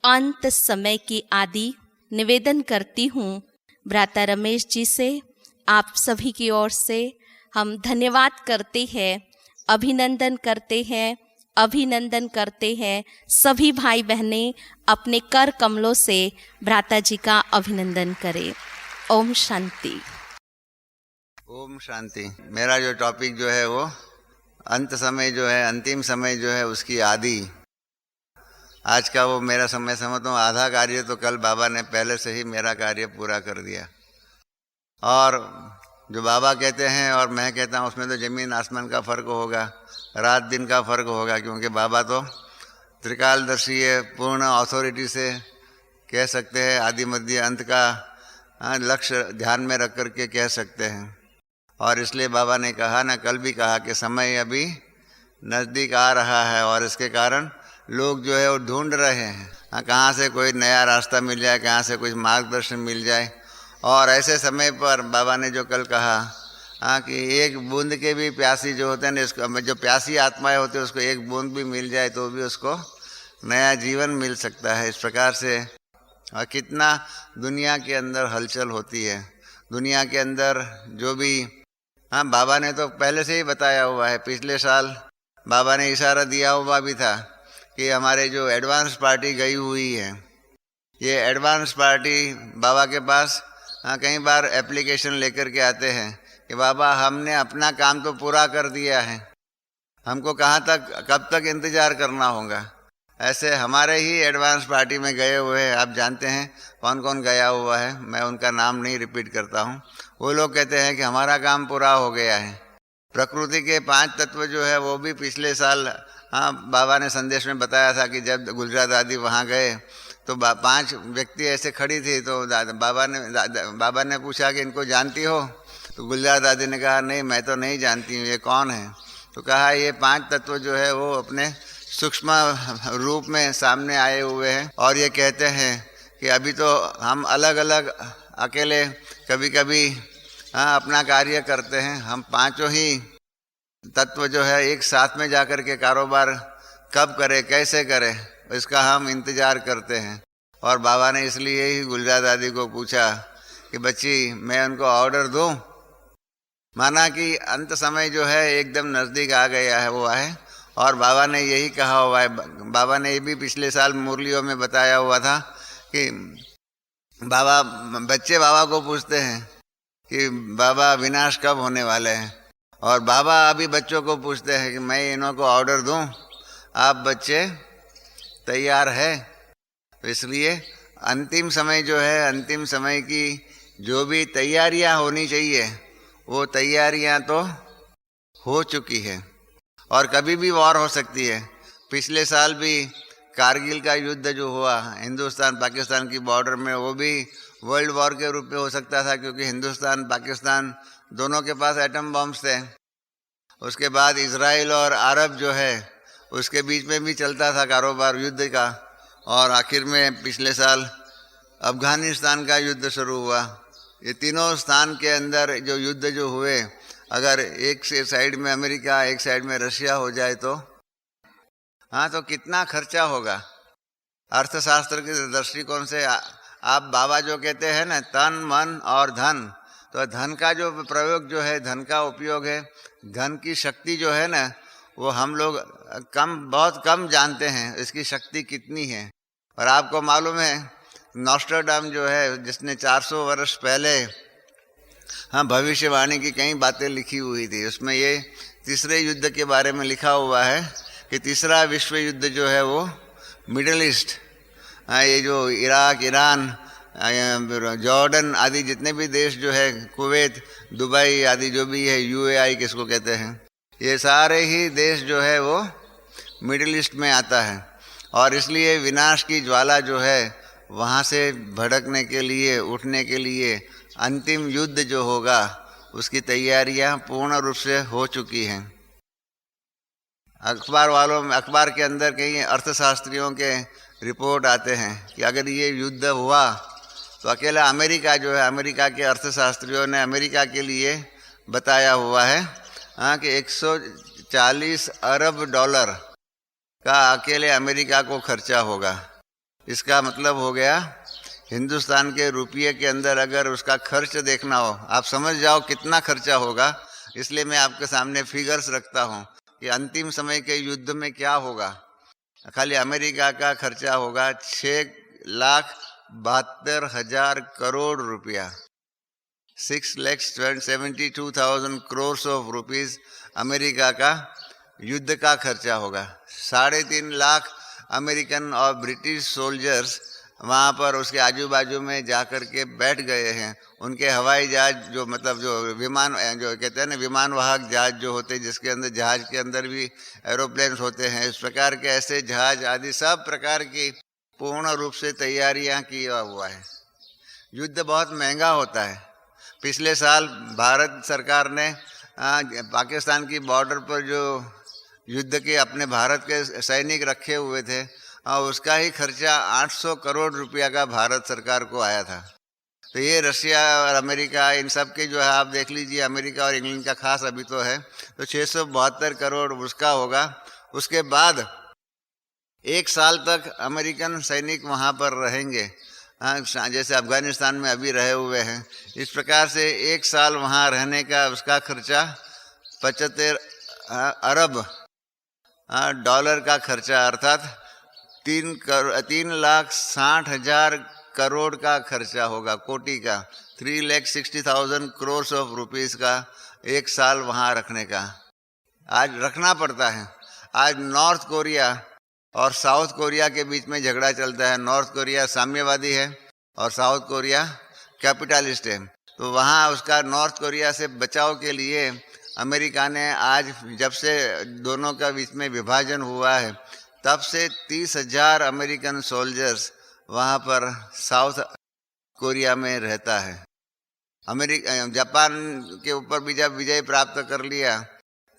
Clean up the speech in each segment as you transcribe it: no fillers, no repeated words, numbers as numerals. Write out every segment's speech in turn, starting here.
अंत समय की आदि निवेदन करती हूँ भ्राता रमेश जी से। आप सभी की ओर से हम धन्यवाद करते हैं, अभिनंदन करते हैं। सभी भाई बहनें अपने कर कमलों से भ्राता जी का अभिनंदन करें। ओम शांति। ओम शांति। मेरा जो टॉपिक जो है वो अंत समय जो है, अंतिम समय जो है उसकी आदि। आज का वो मेरा समय समझता हूँ आधा कार्य तो कल बाबा ने पहले से ही मेरा कार्य पूरा कर दिया। और जो बाबा कहते हैं और मैं कहता हूँ उसमें तो ज़मीन आसमान का फ़र्क होगा, रात दिन का फ़र्क होगा, क्योंकि बाबा तो त्रिकालदर्शी है, पूर्ण अथॉरिटी से कह सकते हैं, आदि मध्य अंत का लक्ष्य ध्यान में रख कर के कह सकते हैं। और इसलिए बाबा ने कहा ना, कल भी कहा कि समय अभी नज़दीक आ रहा है और इसके कारण लोग जो है वो ढूंढ रहे हैं कहाँ से कोई नया रास्ता मिल जाए, कहाँ से कुछ मार्गदर्शन मिल जाए। और ऐसे समय पर बाबा ने जो कल कहा कि एक बूंद के भी प्यासी जो होते हैं ना, इसको जो प्यासी आत्माएं होती है उसको एक बूंद भी मिल जाए तो भी उसको नया जीवन मिल सकता है। इस प्रकार से और कितना दुनिया के अंदर हलचल होती है, दुनिया के अंदर जो भी बाबा ने तो पहले से ही बताया हुआ है। पिछले साल बाबा ने इशारा दिया हुआ भी था कि हमारे जो एडवांस पार्टी गई हुई है, ये एडवांस पार्टी बाबा के पास कई बार एप्लीकेशन लेकर के आते हैं कि बाबा हमने अपना काम तो पूरा कर दिया है, हमको कहाँ तक कब तक इंतज़ार करना होगा। ऐसे हमारे ही एडवांस पार्टी में गए हुए हैं, आप जानते हैं कौन कौन गया हुआ है, मैं उनका नाम नहीं रिपीट करता हूँ। वो लोग कहते हैं कि हमारा काम पूरा हो गया है। प्रकृति के 5 तत्व जो है वो भी पिछले साल बाबा ने संदेश में बताया था कि जब गुजरात दादी वहाँ गए तो 5 व्यक्ति ऐसे खड़ी थी, तो बाबा ने पूछा कि इनको जानती हो? तो गुजरात दादी ने कहा नहीं, मैं तो नहीं जानती हूँ, ये कौन है? तो कहा ये 5 तत्व जो है वो अपने सूक्ष्म रूप में सामने आए हुए हैं और ये कहते हैं कि अभी तो हम अलग अलग अकेले कभी कभी अपना कार्य करते हैं, हम 5 ही तत्व जो है एक साथ में जाकर के कारोबार कब करें, कैसे करें, इसका हम इंतज़ार करते हैं। और बाबा ने इसलिए ही गुलजार दादी को पूछा कि बच्ची मैं उनको ऑर्डर दूं, माना कि अंत समय जो है एकदम नज़दीक आ गया है वो है। और बाबा ने यही कहा हुआ है, बाबा ने ये भी पिछले साल मुरलियों में बताया हुआ था कि बच्चे बाबा को पूछते हैं कि बाबा विनाश कब होने वाले हैं, और बाबा अभी बच्चों को पूछते हैं कि मैं इन्हों को ऑर्डर दूं, आप बच्चे तैयार है? तो इसलिए अंतिम समय जो है, अंतिम समय की जो भी तैयारियां होनी चाहिए वो तैयारियां तो हो चुकी है और कभी भी वॉर हो सकती है। पिछले साल भी कारगिल का युद्ध जो हुआ हिंदुस्तान पाकिस्तान की बॉर्डर में, वो भी वर्ल्ड वॉर के रूप में हो सकता था, क्योंकि हिंदुस्तान पाकिस्तान दोनों के पास एटम बॉम्ब्स थे। उसके बाद इजराइल और अरब जो है उसके बीच में भी चलता था कारोबार युद्ध का, और आखिर में पिछले साल अफगानिस्तान का युद्ध शुरू हुआ। ये तीनों स्थान के अंदर जो युद्ध जो हुए, अगर एक से साइड में अमेरिका एक साइड में रशिया हो जाए तो तो कितना खर्चा होगा। अर्थशास्त्र के दृष्टिकोण से आप बाबा जो कहते हैं ना तन मन और धन, तो धन का जो प्रयोग जो है, धन का उपयोग है, धन की शक्ति जो है ना वो हम लोग बहुत कम जानते हैं इसकी शक्ति कितनी है। और आपको मालूम है नॉस्ट्राडाम जो है जिसने 400 वर्ष पहले भविष्यवाणी की कई बातें लिखी हुई थी, उसमें ये तीसरे युद्ध के बारे में लिखा हुआ है कि तीसरा विश्व युद्ध जो है वो मिडिल ईस्ट, ये जो इराक, ईरान, जॉर्डन आदि जितने भी देश जो है, कुवैत, दुबई आदि जो भी है, UAI किसको कहते हैं, ये सारे ही देश जो है वो मिडिल ईस्ट में आता है। और इसलिए विनाश की ज्वाला जो है वहाँ से भड़कने के लिए, उठने के लिए अंतिम युद्ध जो होगा उसकी तैयारियाँ पूर्ण रूप से हो चुकी हैं। अखबार के अंदर कई अर्थशास्त्रियों के रिपोर्ट आते हैं कि अगर ये युद्ध हुआ तो अकेला अमेरिका जो है, अमेरिका के अर्थशास्त्रियों ने अमेरिका के लिए बताया हुआ है कि 140 अरब डॉलर का अकेले अमेरिका को खर्चा होगा। इसका मतलब हो गया हिंदुस्तान के रुपये के अंदर अगर उसका खर्च देखना हो, आप समझ जाओ कितना खर्चा होगा। इसलिए मैं आपके सामने फिगर्स रखता हूँ कि अंतिम समय के युद्ध में क्या होगा। खाली अमेरिका का खर्चा होगा 6,72,000 करोड़ रुपया, 6,72,000 crores ऑफ रुपीज अमेरिका का युद्ध का खर्चा होगा। 3.5 लाख अमेरिकन और ब्रिटिश सोल्जर्स वहाँ पर उसके आजू बाजू में जा कर के बैठ गए हैं। उनके हवाई जहाज जो मतलब जो विमान जो कहते हैं ना विमान वाहक जहाज जो होते हैं, जिसके अंदर जहाज के अंदर भी एरोप्लेन्स होते हैं, इस प्रकार के ऐसे जहाज आदि सब प्रकार की पूर्ण रूप से तैयारियां किया हुआ है। युद्ध बहुत महंगा होता है। पिछले साल भारत सरकार ने पाकिस्तान की बॉर्डर पर जो युद्ध के अपने भारत के सैनिक रखे हुए थे, उसका ही खर्चा 800 करोड़ रुपया का भारत सरकार को आया था। तो ये रशिया और अमेरिका इन सब के जो है आप देख लीजिए, अमेरिका और इंग्लैंड का खास अभी तो है, तो 672 करोड़ उसका होगा। उसके बाद 1 साल तक अमेरिकन सैनिक वहाँ पर रहेंगे, जैसे अफगानिस्तान में अभी रहे हुए हैं। इस प्रकार से 1 साल वहाँ रहने का उसका खर्चा 75 अरब डॉलर का खर्चा, अर्थात 3,60,000 करोड़ का खर्चा होगा, कोटि का, 3,60,000 crores ऑफ रुपीज़ का 1 साल वहाँ रखने का आज रखना पड़ता है। आज नॉर्थ कोरिया और साउथ कोरिया के बीच में झगड़ा चलता है। नॉर्थ कोरिया साम्यवादी है और साउथ कोरिया कैपिटलिस्ट है। तो वहाँ उसका नॉर्थ कोरिया से बचाव के लिए अमेरिका ने आज जब से दोनों का बीच में विभाजन हुआ है, तब से 30,000 अमेरिकन सोल्जर्स वहाँ पर साउथ कोरिया में रहता है। जापान के ऊपर भी जब विजय प्राप्त कर लिया,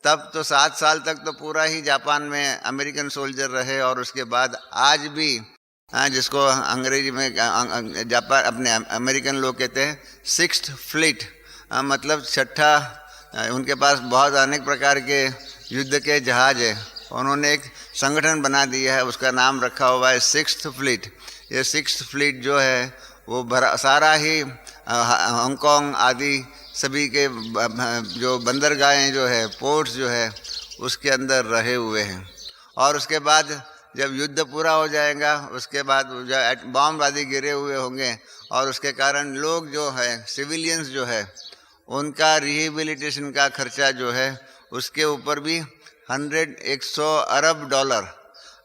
तब तो 7 साल तक तो पूरा ही जापान में अमेरिकन सोल्जर रहे। और उसके बाद आज भी जिसको अंग्रेजी में जापान अपने अमेरिकन लोग कहते हैं 6th फ्लीट, मतलब 6ठा, उनके पास बहुत अनेक प्रकार के युद्ध के जहाज है। उन्होंने एक संगठन बना दिया है, उसका नाम रखा हुआ है 6th फ्लीट। ये 6th फ्लीट जो है वो सारा ही हांगकांग आदि सभी के जो बंदरगाहें जो है, पोर्ट्स जो है, उसके अंदर रहे हुए हैं। और उसके बाद जब युद्ध पूरा हो जाएगा, उसके बाद बॉम्ब आदि गिरे हुए होंगे और उसके कारण लोग जो है, सिविलियंस जो है, उनका रिहेबिलिटेशन का खर्चा जो है उसके ऊपर भी 100 अरब डॉलर,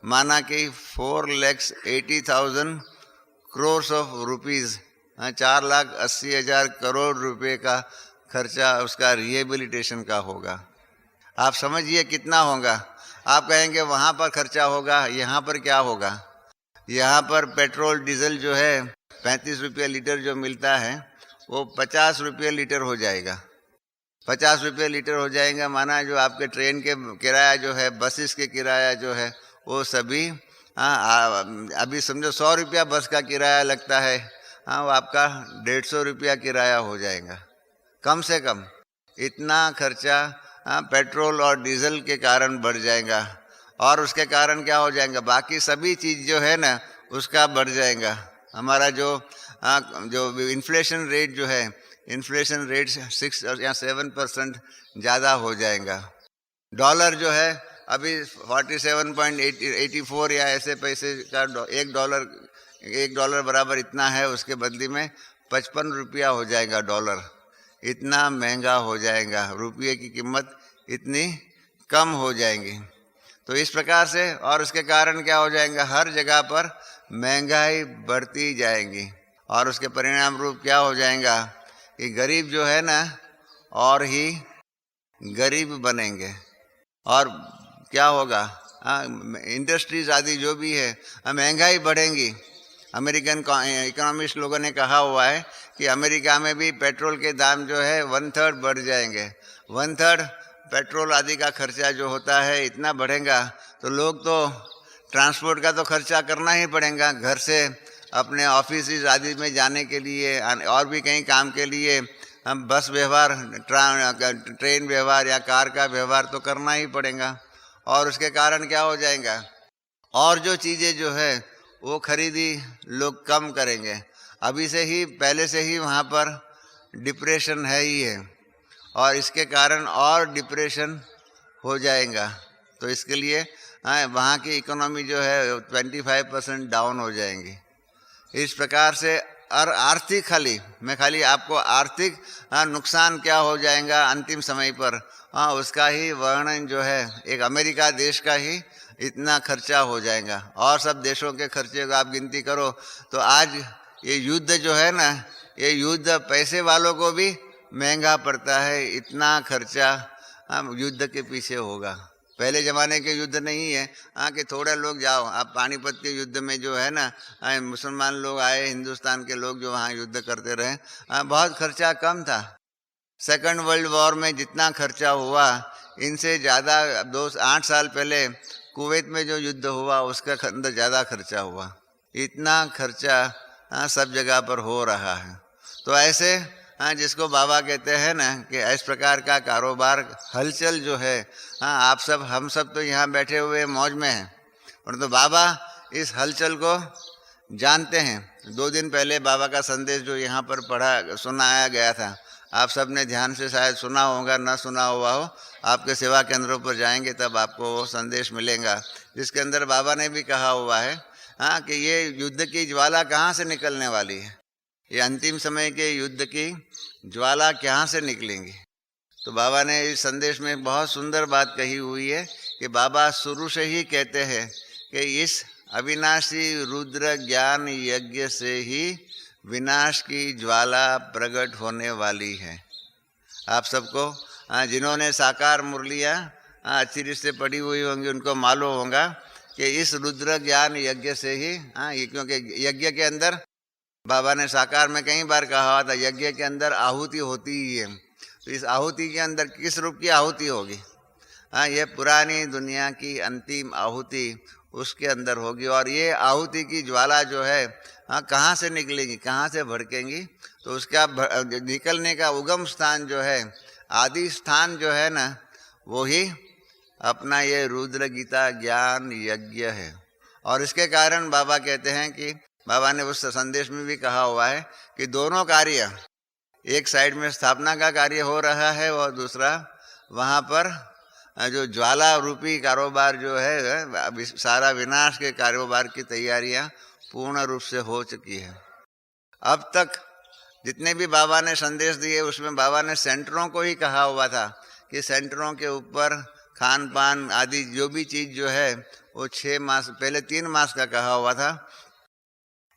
माना कि 4,80,000 crores ऑफ रुपीज़, 4,80,000 करोड़ रुपए का खर्चा उसका रिहेबिलिटेशन का होगा। आप समझिए कितना होगा। आप कहेंगे वहाँ पर खर्चा होगा, यहाँ पर क्या होगा। यहाँ पर पेट्रोल डीजल जो है 35 रुपये लीटर जो मिलता है, वो 50 रुपये लीटर हो जाएगा। 50 रुपये लीटर हो जाएगा, माना जो आपके ट्रेन के किराया जो है, बसेस के किराया जो है, वो सभी अभी समझो 100 रुपया बस का किराया लगता है, वो आपका 150 रुपया किराया हो जाएगा कम से कम। इतना खर्चा पेट्रोल और डीजल के कारण बढ़ जाएगा। और उसके कारण क्या हो जाएगा, बाकी सभी चीज़ जो है ना उसका बढ़ जाएगा। हमारा जो इन्फ्लेशन रेट जो है, इन्फ्लेशन रेट 6 या 7% ज़्यादा हो जाएगा। डॉलर जो है अभी 47.84 या ऐसे पैसे का एक डॉलर बराबर इतना है, उसके बदले में 55 रुपया हो जाएगा डॉलर। इतना महंगा हो जाएगा, रुपये की कीमत इतनी कम हो जाएगी। तो इस प्रकार से, और उसके कारण क्या हो जाएगा, हर जगह पर महंगाई बढ़ती जाएगी। और उसके परिणाम रूप क्या हो जाएगा कि गरीब जो है ना और ही गरीब बनेंगे। और क्या होगा, इंडस्ट्रीज आदि जो भी है, महंगाई बढ़ेंगी। अमेरिकन इकोनॉमिस्ट लोगों ने कहा हुआ है कि अमेरिका में भी पेट्रोल के दाम जो है 1/3 बढ़ जाएंगे। 1/3 पेट्रोल आदि का खर्चा जो होता है इतना बढ़ेगा, तो लोग तो ट्रांसपोर्ट का तो खर्चा करना ही पड़ेगा। घर से अपने ऑफिस आदि में जाने के लिए और भी कहीं काम के लिए हम बस व्यवहार, ट्रेन व्यवहार या कार का व्यवहार तो करना ही पड़ेगा। और उसके कारण क्या हो जाएगा, और जो चीज़ें जो है वो खरीदी लोग कम करेंगे। अभी से ही पहले से ही वहाँ पर डिप्रेशन है ही है, और इसके कारण और डिप्रेशन हो जाएगा। तो इसके लिए वहाँ की इकोनॉमी जो है 25% डाउन हो जाएंगी। इस प्रकार से और आर्थिक मैं खाली आपको आर्थिक नुकसान क्या हो जाएगा अंतिम समय पर उसका ही वर्णन जो है, एक अमेरिका देश का ही इतना खर्चा हो जाएगा, और सब देशों के खर्चे को आप गिनती करो तो आज ये युद्ध जो है ना, ये युद्ध पैसे वालों को भी महंगा पड़ता है। इतना खर्चा युद्ध के पीछे होगा। पहले ज़माने के युद्ध नहीं है कि थोड़े लोग जाओ। आप पानीपत के युद्ध में जो है ना, मुसलमान लोग आए, हिंदुस्तान के लोग जो वहाँ युद्ध करते रहे, बहुत खर्चा कम था। सेकंड वर्ल्ड वॉर में जितना खर्चा हुआ, इनसे ज़्यादा 8 साल पहले कुवैत में जो युद्ध हुआ उसका अंदर ज़्यादा खर्चा हुआ। इतना खर्चा सब जगह पर हो रहा है। तो ऐसे जिसको बाबा कहते हैं ना कि इस प्रकार का कारोबार हलचल जो है, आप सब हम सब तो यहाँ बैठे हुए मौज में हैं, परंतु बाबा इस हलचल को जानते हैं। 2 दिन पहले बाबा का संदेश जो यहाँ पर सुनाया गया था, आप सब ने ध्यान से शायद सुना होगा, ना सुना हुआ हो, आपके सेवा केंद्रों पर जाएंगे तब आपको वो संदेश मिलेगा, जिसके अंदर बाबा ने भी कहा हुआ है कि ये युद्ध की ज्वाला कहाँ से निकलने वाली है, ये अंतिम समय के युद्ध की ज्वाला कहाँ से निकलेंगी। तो बाबा ने इस संदेश में बहुत सुंदर बात कही हुई है कि बाबा शुरू से ही कहते हैं कि इस अविनाशी रुद्र ज्ञान यज्ञ से ही विनाश की ज्वाला प्रकट होने वाली है। आप सबको जिन्होंने साकार मुरलियाँ अच्छी रीत से पढ़ी हुई होंगी उनको मालूम होगा कि इस रुद्र ज्ञान यज्ञ से ही ये, क्योंकि यज्ञ के अंदर बाबा ने साकार में कई बार कहा हुआ था, यज्ञ के अंदर आहुति होती ही है। तो इस आहुति के अंदर किस रूप की आहुति होगी? ये पुरानी दुनिया की अंतिम आहुति उसके अंदर होगी। और ये आहुति की ज्वाला जो है कहाँ से निकलेगी, कहाँ से भड़केंगी? तो उसका निकलने का उगम स्थान जो है, आदि स्थान जो है ना, वो ही अपना ये रुद्र गीता ज्ञान यज्ञ है। और इसके कारण बाबा कहते हैं कि बाबा ने उस संदेश में भी कहा हुआ है कि दोनों कार्य, एक साइड में स्थापना का कार्य हो रहा है और दूसरा वहाँ पर जो ज्वाला रूपी कारोबार जो है, सारा विनाश के कारोबार की तैयारियाँ पूर्ण रूप से हो चुकी है। अब तक जितने भी बाबा ने संदेश दिए उसमें बाबा ने सेंटरों को ही कहा हुआ था कि सेंटरों के ऊपर खान पान आदि जो भी चीज़ जो है वो 6 मास, पहले 3 मास का कहा हुआ था।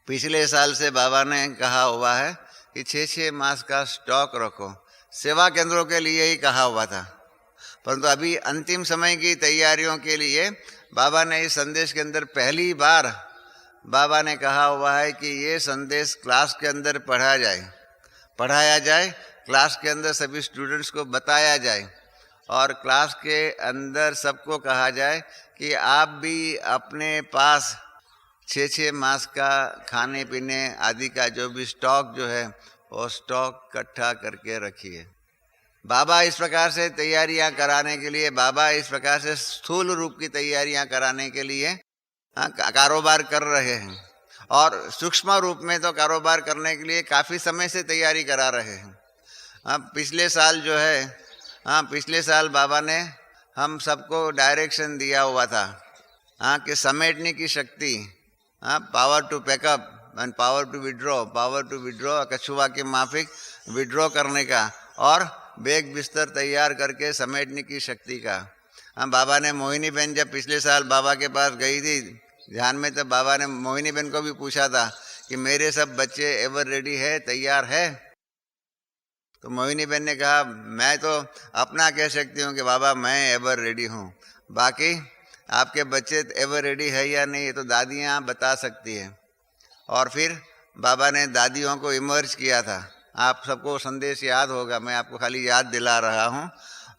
पिछले साल से बाबा ने कहा हुआ है कि 6-6 मास का स्टॉक रखो, सेवा केंद्रों के लिए ही कहा हुआ था। परंतु अभी अंतिम समय की तैयारियों के लिए बाबा ने इस संदेश के अंदर पहली बार बाबा ने कहा हुआ है कि ये संदेश क्लास के अंदर पढ़ाया जाए, क्लास के अंदर सभी स्टूडेंट्स को बताया जाए, और क्लास के अंदर सबको कहा जाए कि आप भी अपने पास 6-6 मास का खाने पीने आदि का जो भी स्टॉक जो है वो स्टॉक इकट्ठा करके रखिए। बाबा इस प्रकार से तैयारियां कराने के लिए, बाबा इस प्रकार से स्थूल रूप की तैयारियां कराने के लिए कारोबार कर रहे हैं, और सूक्ष्म रूप में तो कारोबार करने के लिए काफ़ी समय से तैयारी करा रहे हैं। पिछले साल जो है, पिछले साल बाबा ने हम सबको डायरेक्शन दिया हुआ था कि समेटने की शक्ति, power to pack up and power to withdraw, कछुआ के माफिक विड्रॉ करने का, और बैग बिस्तर तैयार करके समेटने की शक्ति का। बाबा ने मोहिनी बहन जब पिछले साल बाबा के पास गई थी ध्यान में, तब बाबा ने मोहिनी बहन को भी पूछा था कि मेरे सब बच्चे एवर रेडी है, तैयार है? तो मोहिनी बहन ने कहा मैं तो अपना कह सकती हूँ कि बाबा मैं एवर रेडी हूँ, बाकी आपके बच्चे एवर रेडी है या नहीं ये तो दादियाँ बता सकती हैं। और फिर बाबा ने दादियों को इमर्ज किया था। आप सबको संदेश याद होगा, मैं आपको खाली याद दिला रहा हूँ।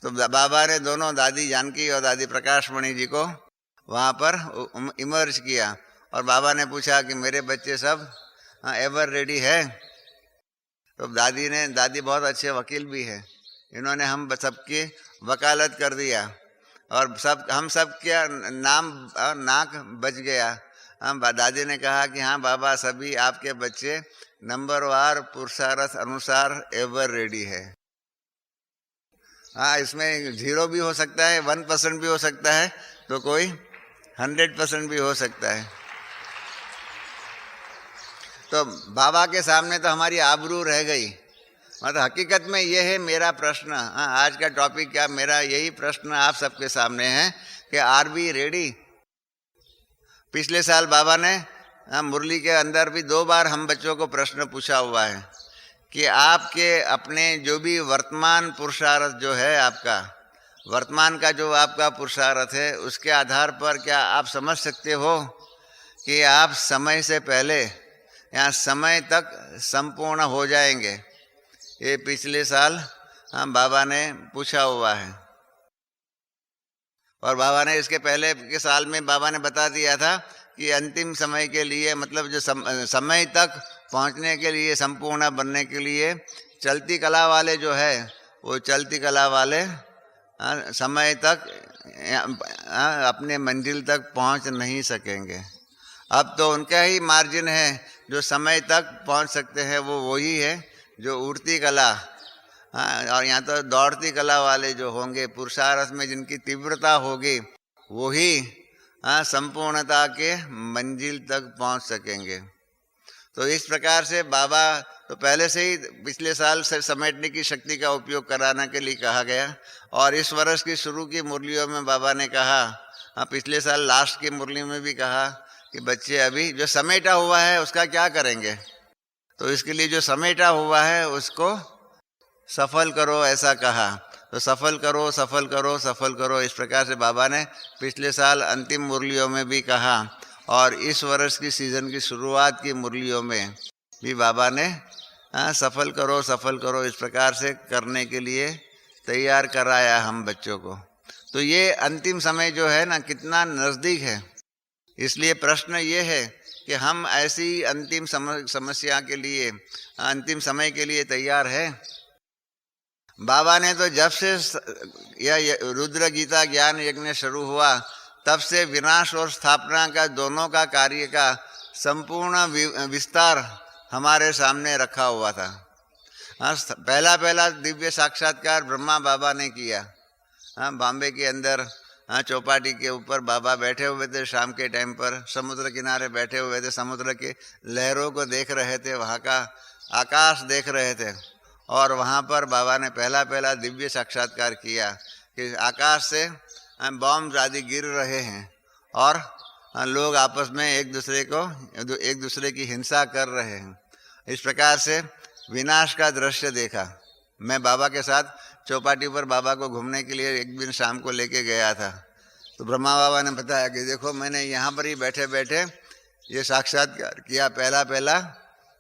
तो बाबा ने दोनों दादी जानकी और दादी प्रकाशमणि जी को वहाँ पर इमर्ज किया, और बाबा ने पूछा कि मेरे बच्चे सब एवर रेडी है? तो दादी बहुत अच्छे वकील भी है, इन्होंने हम सबकी वकालत कर दिया, और हम सब क्या नाक बच गया हम दादी ने कहा कि हाँ बाबा, सभी आपके बच्चे नंबरवार पुरुषार्थ अनुसार एवर रेडी है। हाँ, इसमें 0 भी हो सकता है, 1% भी हो सकता है, तो कोई 100% भी हो सकता है। तो बाबा के सामने तो हमारी आबरू रह गई। मतलब हकीकत में ये है मेरा प्रश्न। हाँ, आज का टॉपिक क्या, मेरा यही प्रश्न आप सबके सामने है कि आर वी रेडी। पिछले साल बाबा ने मुरली के अंदर भी 2 बार हम बच्चों को प्रश्न पूछा हुआ है कि आपके अपने जो भी वर्तमान पुरुषार्थ जो है, आपका वर्तमान का जो आपका पुरुषार्थ है, उसके आधार पर क्या आप समझ सकते हो कि आप समय से पहले या समय तक संपूर्ण हो जाएंगे? ये पिछले साल बाबा ने पूछा हुआ है। और बाबा ने इसके पहले के साल में बाबा ने बता दिया था कि अंतिम समय के लिए, मतलब जो समय तक पहुंचने के लिए, संपूर्ण बनने के लिए चलती कला वाले जो है, वो चलती कला वाले समय तक अपने मंजिल तक पहुंच नहीं सकेंगे। अब तो उनका ही मार्जिन है जो समय तक पहुंच सकते हैं, वो वही है जो उड़ती कला, और यहाँ तो दौड़ती कला वाले जो होंगे, पुरुषार्थ में जिनकी तीव्रता होगी, वही संपूर्णता के मंजिल तक पहुंच सकेंगे। तो इस प्रकार से बाबा तो पहले से ही पिछले साल से समेटने की शक्ति का उपयोग कराने के लिए कहा गया। और इस वर्ष की शुरू की मुरलियों में बाबा ने कहा, पिछले साल लास्ट की मुरली में भी कहा कि बच्चे अभी जो समेटा हुआ है उसका क्या करेंगे, तो इसके लिए जो समेटा हुआ है उसको सफल करो, ऐसा कहा। तो सफल करो, सफल करो, सफल करो, इस प्रकार से बाबा ने पिछले साल अंतिम मुरलियों में भी कहा। और इस वर्ष की सीज़न की शुरुआत की मुरलियों में भी बाबा ने सफल करो, सफल करो, इस प्रकार से करने के लिए तैयार कराया हम बच्चों को। तो ये अंतिम समय जो है ना, कितना नज़दीक है। इसलिए प्रश्न ये है कि हम ऐसी अंतिम समस्या के लिए, अंतिम समय के लिए तैयार है? बाबा ने तो जब से यह रुद्र गीता ज्ञान यज्ञ शुरू हुआ, तब से विनाश और स्थापना का दोनों का कार्य का संपूर्ण विस्तार हमारे सामने रखा हुआ था। पहला दिव्य साक्षात्कार ब्रह्मा बाबा ने किया। बॉम्बे के अंदर चौपाटी के ऊपर बाबा बैठे हुए थे, शाम के टाइम पर समुद्र किनारे बैठे हुए थे, समुद्र के लहरों को देख रहे थे, वहाँ का आकाश देख रहे थे। और वहाँ पर बाबा ने पहला दिव्य साक्षात्कार किया कि आकाश से बॉम्ब आदि गिर रहे हैं और लोग आपस में एक दूसरे की हिंसा कर रहे हैं। इस प्रकार से विनाश का दृश्य देखा। मैं बाबा के साथ चौपाटी पर बाबा को घूमने के लिए एक दिन शाम को लेके गया था। तो ब्रह्मा बाबा ने बताया कि देखो, मैंने यहाँ पर ही बैठे बैठे ये साक्षात्कार किया, पहला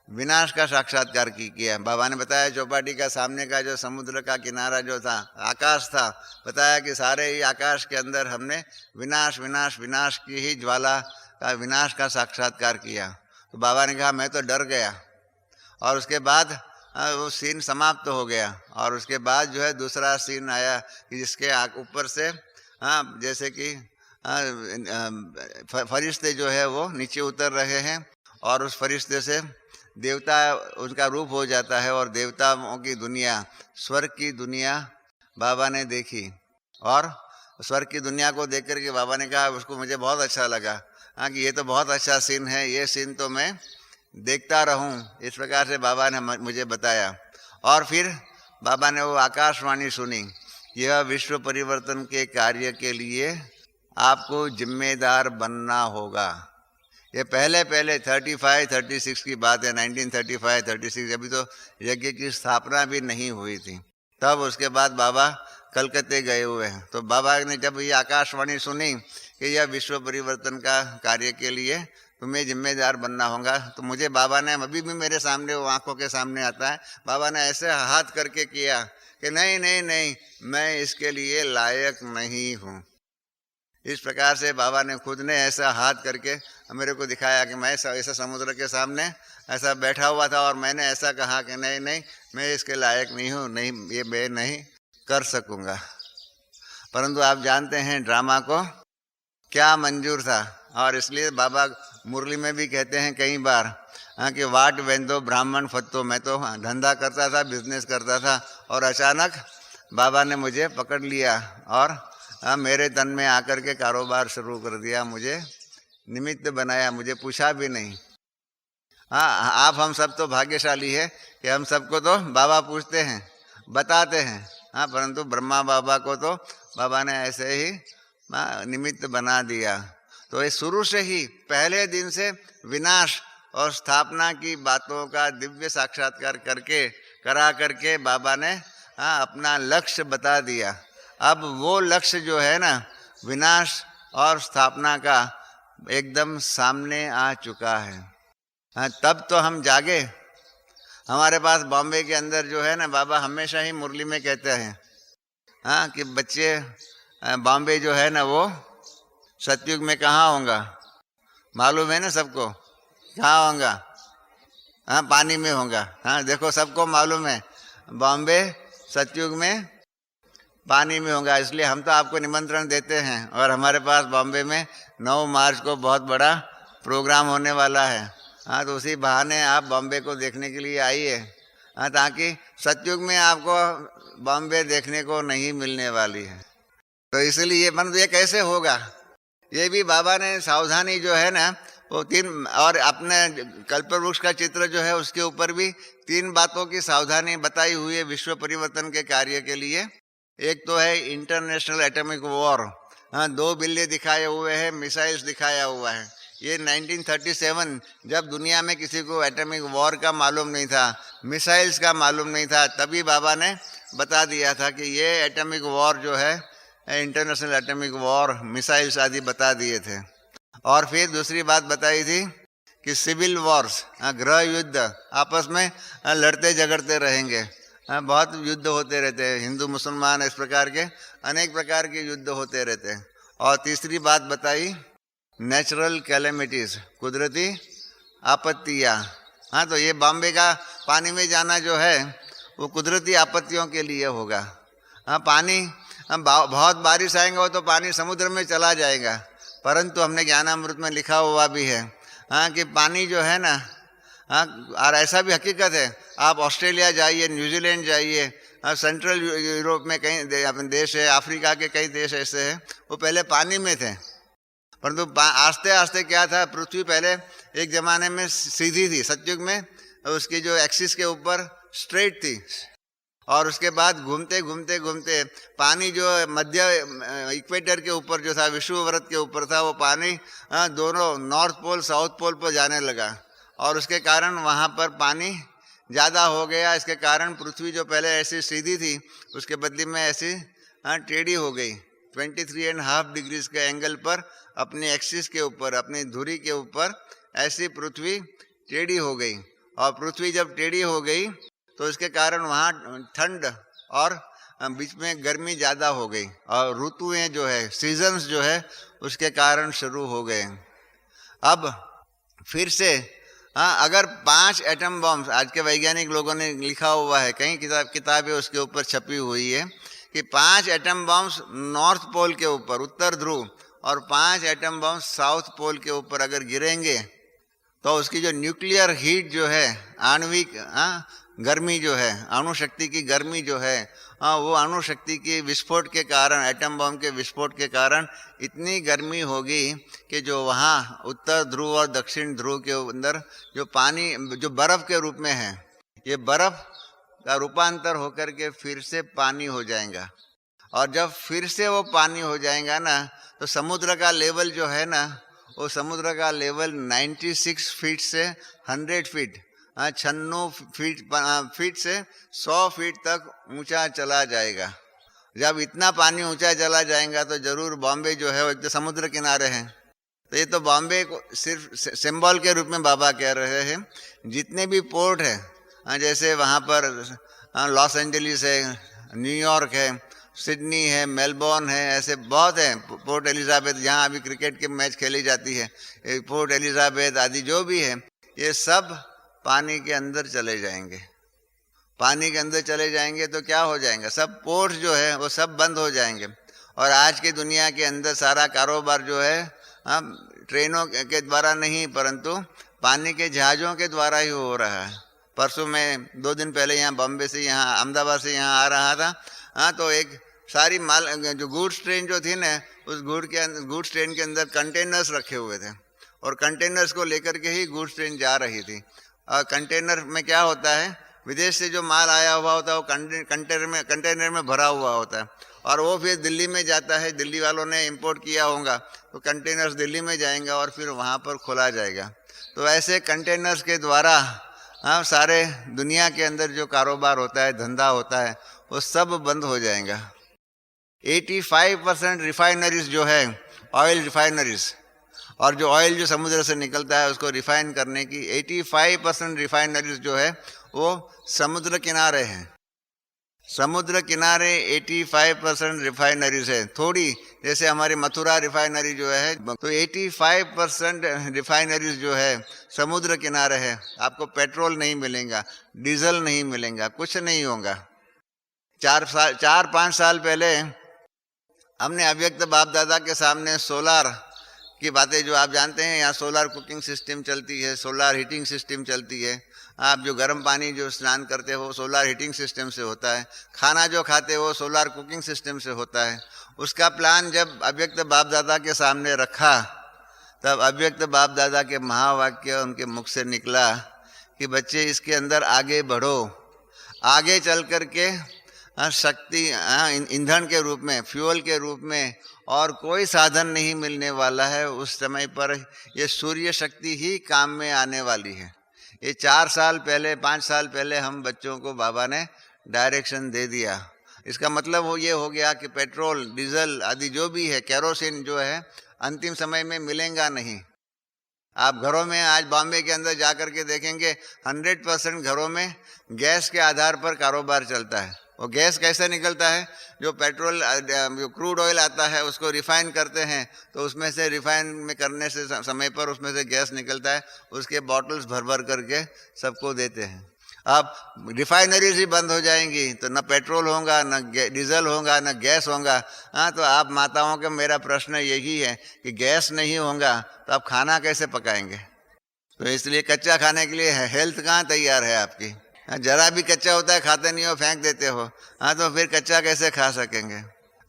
विनाश का साक्षात्कार किया। बाबा ने बताया चौपाटी का सामने का जो समुद्र का किनारा जो था, आकाश था, बताया कि सारे ही आकाश के अंदर हमने विनाश विनाश विनाश की ही ज्वाला का, विनाश का साक्षात्कार किया। तो बाबा ने कहा मैं तो डर गया। और उसके बाद वो सीन समाप्त हो गया। और उसके बाद जो है दूसरा सीन आया कि जिसके ऊपर से जैसे कि फरिश्ते जो है वो नीचे उतर रहे हैं और उस फरिश्ते से देवता उनका रूप हो जाता है और देवताओं की दुनिया, स्वर्ग की दुनिया बाबा ने देखी। और स्वर्ग की दुनिया को देख कर के बाबा ने कहा, उसको मुझे बहुत अच्छा लगा, कि ये तो बहुत अच्छा सीन है, ये सीन तो मैं देखता रहूं। इस प्रकार से बाबा ने मुझे बताया। और फिर बाबा ने वो आकाशवाणी सुनी, यह विश्व परिवर्तन के कार्य के लिए आपको जिम्मेदार बनना होगा। ये पहले 35-36 की बात है, 1935-36। अभी तो यज्ञ की स्थापना भी नहीं हुई थी। तब उसके बाद बाबा कलकत्ते गए हुए हैं। तो बाबा ने जब ये आकाशवाणी सुनी कि यह विश्व परिवर्तन का कार्य के लिए तुम्हें जिम्मेदार बनना होगा, तो मुझे बाबा ने, अभी भी मेरे सामने वो आंखों के सामने आता है, बाबा ने ऐसे हाथ करके किया कि नहीं नहीं नहीं, मैं इसके लिए लायक नहीं हूँ। इस प्रकार से बाबा ने खुद ने ऐसा हाथ करके मेरे को दिखाया कि मैं ऐसा समुद्र के सामने ऐसा बैठा हुआ था और मैंने ऐसा कहा कि नहीं नहीं, मैं इसके लायक नहीं हूँ, नहीं, ये मैं नहीं कर सकूँगा। परंतु आप जानते हैं ड्रामा को क्या मंजूर था? और इसलिए बाबा मुरली में भी कहते हैं कई बार कि वाट वेंदो ब्राह्मण फत्तो। मैं तो धंधा करता था, बिजनेस करता था, और अचानक बाबा ने मुझे पकड़ लिया और मेरे तन में आकर के कारोबार शुरू कर दिया, मुझे निमित्त बनाया, मुझे पूछा भी नहीं। हाँ, आप हम सब तो भाग्यशाली है कि हम सबको तो बाबा पूछते हैं, बताते हैं। हाँ, परंतु ब्रह्मा बाबा को तो बाबा ने ऐसे ही निमित्त बना दिया। तो ये शुरू से ही पहले दिन से विनाश और स्थापना की बातों का दिव्य साक्षात्कार करा करके बाबा ने अपना लक्ष्य बता दिया। अब वो लक्ष्य जो है ना, विनाश और स्थापना का एकदम सामने आ चुका है। तब तो हम जागे। हमारे पास बॉम्बे के अंदर जो है ना, बाबा हमेशा ही मुरली में कहते हैं कि बच्चे, बॉम्बे जो है ना वो सतयुग में कहाँ होगा, मालूम है ना सबको, कहाँ होगा? पानी में होगा। देखो सबको मालूम है बॉम्बे सतयुग में पानी में होगा। इसलिए हम तो आपको निमंत्रण देते हैं, और हमारे पास बॉम्बे में 9 मार्च को बहुत बड़ा प्रोग्राम होने वाला है। तो उसी बहाने आप बॉम्बे को देखने के लिए आइए, ताकि सतयुग में आपको बॉम्बे देखने को नहीं मिलने वाली है। तो इसलिए ये कैसे होगा, ये भी बाबा ने सावधानी जो है ना वो 3, और अपने कल्पवृक्ष का चित्र जो है उसके ऊपर भी 3 बातों की सावधानी बताई हुई है विश्व परिवर्तन के कार्य के लिए। एक तो है इंटरनेशनल एटॉमिक वॉर, 2 बिल्ले दिखाए हुए हैं, मिसाइल्स दिखाया हुआ है। ये 1937 जब दुनिया में किसी को एटॉमिक वॉर का मालूम नहीं था, मिसाइल्स का मालूम नहीं था, तभी बाबा ने बता दिया था कि ये एटॉमिक वॉर जो है, इंटरनेशनल एटॉमिक वॉर, मिसाइल्स आदि बता दिए थे। और फिर दूसरी बात बताई थी कि सिविल वॉर्स, गृह युद्ध, आपस में लड़ते झगड़ते रहेंगे, बहुत युद्ध होते रहते हैं, हिंदू मुसलमान, इस प्रकार के अनेक प्रकार के युद्ध होते रहते हैं। और तीसरी बात बताई नेचुरल कैलेमिटीज, कुदरती आपत्तियाँ। तो ये बॉम्बे का पानी में जाना जो है वो कुदरती आपत्तियों के लिए होगा। पानी, बहुत बारिश आएंगे वो तो पानी समुद्र में चला जाएगा, परंतु हमने ज्ञानामृत में लिखा हुआ भी है कि पानी जो है ना, और ऐसा भी हकीकत है, आप ऑस्ट्रेलिया जाइए, न्यूजीलैंड जाइए, सेंट्रल यूरोप में कई अपने देश है, अफ्रीका के कई देश ऐसे हैं वो पहले पानी में थे, परंतु आस्ते आस्ते क्या था, पृथ्वी पहले एक ज़माने में सीधी थी, सतयुग में उसकी जो एक्सिस के ऊपर स्ट्रेट थी, और उसके बाद घूमते घूमते घूमते पानी जो मध्य इक्वेटर के ऊपर जो था, विषुववृत्त के ऊपर था, वो पानी दोनों नॉर्थ पोल साउथ पोल पर जाने लगा, और उसके कारण वहाँ पर पानी ज़्यादा हो गया। इसके कारण पृथ्वी जो पहले ऐसी सीधी थी उसके बदले में ऐसी टेढ़ी हो गई, 23.5 डिग्रीज के एंगल पर अपने एक्सिस के ऊपर, अपनी धुरी के ऊपर ऐसी पृथ्वी टेढ़ी हो गई। और पृथ्वी जब टेढ़ी हो गई तो इसके कारण वहाँ ठंड और बीच में गर्मी ज़्यादा हो गई, और ऋतुएं जो है, सीजन्स जो है, उसके कारण शुरू हो गए। अब फिर से अगर 5 एटम बॉम्ब, आज के वैज्ञानिक लोगों ने लिखा हुआ है, कई किताबें उसके ऊपर छपी हुई है कि 5 एटम बॉम्ब्स नॉर्थ पोल के ऊपर, उत्तर ध्रुव, और 5 एटम बॉम्ब साउथ पोल के ऊपर अगर गिरेंगे तो उसकी जो न्यूक्लियर हीट जो है, आणविक गर्मी जो है, अणुशक्ति की गर्मी जो है, वो अणुशक्ति के विस्फोट के कारण, एटम बम के विस्फोट के कारण इतनी गर्मी होगी कि जो वहाँ उत्तर ध्रुव और दक्षिण ध्रुव के अंदर जो पानी, जो बर्फ़ के रूप में है, ये बर्फ़ का रूपांतर होकर के फिर से पानी हो जाएगा। और जब फिर से वो पानी हो जाएगा ना, तो समुद्र का लेवल जो है ना, वो समुद्र का लेवल 96 फीट से 100 फीट, 96 फीट से 100 फीट तक ऊंचा चला जाएगा। जब इतना पानी ऊंचा चला जाएगा तो जरूर बॉम्बे जो है वो एक तो समुद्र किनारे है, तो ये तो बॉम्बे को सिर्फ सिंबल के रूप में बाबा कह रहे हैं। जितने भी पोर्ट है, जैसे वहाँ पर लॉस एंजलिस है, न्यूयॉर्क है, सिडनी है, मेलबोर्न है, ऐसे बहुत हैं, पोर्ट एलिजाबेथ जहाँ अभी क्रिकेट के मैच खेली जाती है, पोर्ट एलिजाबेथ आदि जो भी है, ये सब पानी के अंदर चले जाएंगे। पानी के अंदर चले जाएंगे तो क्या हो जाएगा, सब पोर्ट जो है वो सब बंद हो जाएंगे। और आज की दुनिया के अंदर सारा कारोबार जो है ट्रेनों के द्वारा नहीं, परंतु पानी के जहाज़ों के द्वारा ही हो रहा है। परसों मैं 2 दिन पहले यहाँ बॉम्बे से, यहाँ अहमदाबाद से यहाँ आ रहा था। हाँ, तो एक सारी माल जो गुड्स ट्रेन जो थी ना, उस गुड्स ट्रेन के अंदर कंटेनर्स रखे हुए थे और कंटेनर्स को लेकर के ही गुड्स ट्रेन जा रही थी। और कंटेनर में क्या होता है, विदेश से जो माल आया हुआ होता है वो कंटेनर में भरा हुआ होता है और वो फिर दिल्ली में जाता है। दिल्ली वालों ने इंपोर्ट किया होगा तो कंटेनर्स दिल्ली में जाएंगे और फिर वहाँ पर खोला जाएगा। तो ऐसे कंटेनर्स के द्वारा हाँ, सारे दुनिया के अंदर जो कारोबार होता है, धंधा होता है, वो सब बंद हो जाएगा। 85% रिफाइनरीज जो है, ऑयल रिफाइनरीज, और जो ऑयल जो समुद्र से निकलता है उसको रिफाइन करने की 85% रिफाइनरीज जो है वो समुद्र किनारे हैं। समुद्र किनारे 85% रिफाइनरीज है। थोड़ी जैसे हमारी मथुरा रिफाइनरी जो है, तो 85% रिफाइनरीज जो है समुद्र किनारे है। आपको पेट्रोल नहीं मिलेगा, डीजल नहीं मिलेगा, कुछ नहीं होगा। 4-5 साल पहले हमने अव्यक्त बाप दादा के सामने सोलार की बातें, जो आप जानते हैं यहाँ सोलार कुकिंग सिस्टम चलती है, सोलार हीटिंग सिस्टम चलती है। आप जो गर्म पानी जो स्नान करते हो वो सोलार हीटिंग सिस्टम से होता है, खाना जो खाते हो सोलार कुकिंग सिस्टम से होता है। उसका प्लान जब अव्यक्त बाप दादा के सामने रखा, तब अव्यक्त बाप दादा के महावाक्य उनके मुख से निकला कि बच्चे इसके अंदर आगे बढ़ो, आगे चल कर के शक्ति ईंधन के रूप में, फ्यूल के रूप में और कोई साधन नहीं मिलने वाला है। उस समय पर ये सूर्य शक्ति ही काम में आने वाली है। ये 4 साल पहले, 5 साल पहले हम बच्चों को बाबा ने डायरेक्शन दे दिया। इसका मतलब वो ये हो गया कि पेट्रोल, डीजल आदि जो भी है, केरोसिन जो है, अंतिम समय में मिलेगा नहीं। आप घरों में आज बॉम्बे के अंदर जा कर के देखेंगे 100% घरों में गैस के आधार पर कारोबार चलता है। वो गैस कैसे निकलता है, जो पेट्रोल, जो क्रूड ऑयल आता है उसको रिफाइन करते हैं, तो उसमें से रिफाइन में करने से समय पर उसमें से गैस निकलता है, उसके बॉटल्स भर भर करके सबको देते हैं। अब रिफाइनरीज ही बंद हो जाएंगी तो न पेट्रोल होगा, न डीजल होगा, न गैस होगा। हाँ, तो आप माताओं का मेरा प्रश्न यही है कि गैस नहीं होगा तो आप खाना कैसे पकाएंगे? तो इसलिए कच्चा खाने के लिए हेल्थ कहाँ तैयार है आपकी? जरा भी कच्चा होता है खाते नहीं हो, फेंक देते हो। हाँ, तो फिर कच्चा कैसे खा सकेंगे?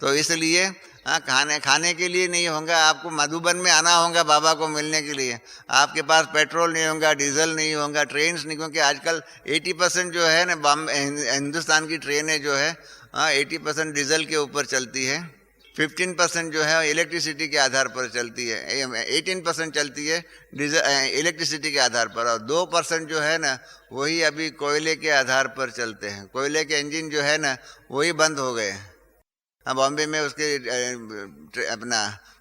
तो इसलिए हाँ, खाने के लिए नहीं होगा। आपको मधुबन में आना होगा बाबा को मिलने के लिए। आपके पास पेट्रोल नहीं होगा, डीजल नहीं होगा, ट्रेन्स नहीं, क्योंकि आजकल 80% जो है ना हिंदुस्तान की ट्रेनें जो है 80% डीजल के ऊपर चलती है, 15% जो है इलेक्ट्रिसिटी के आधार पर चलती है, 18% चलती है डीजल इलेक्ट्रिसिटी के आधार पर, और 2% जो है ना वही अभी कोयले के आधार पर चलते हैं। कोयले के इंजन जो है ना वही बंद हो गए। हाँ, बॉम्बे में उसके अपना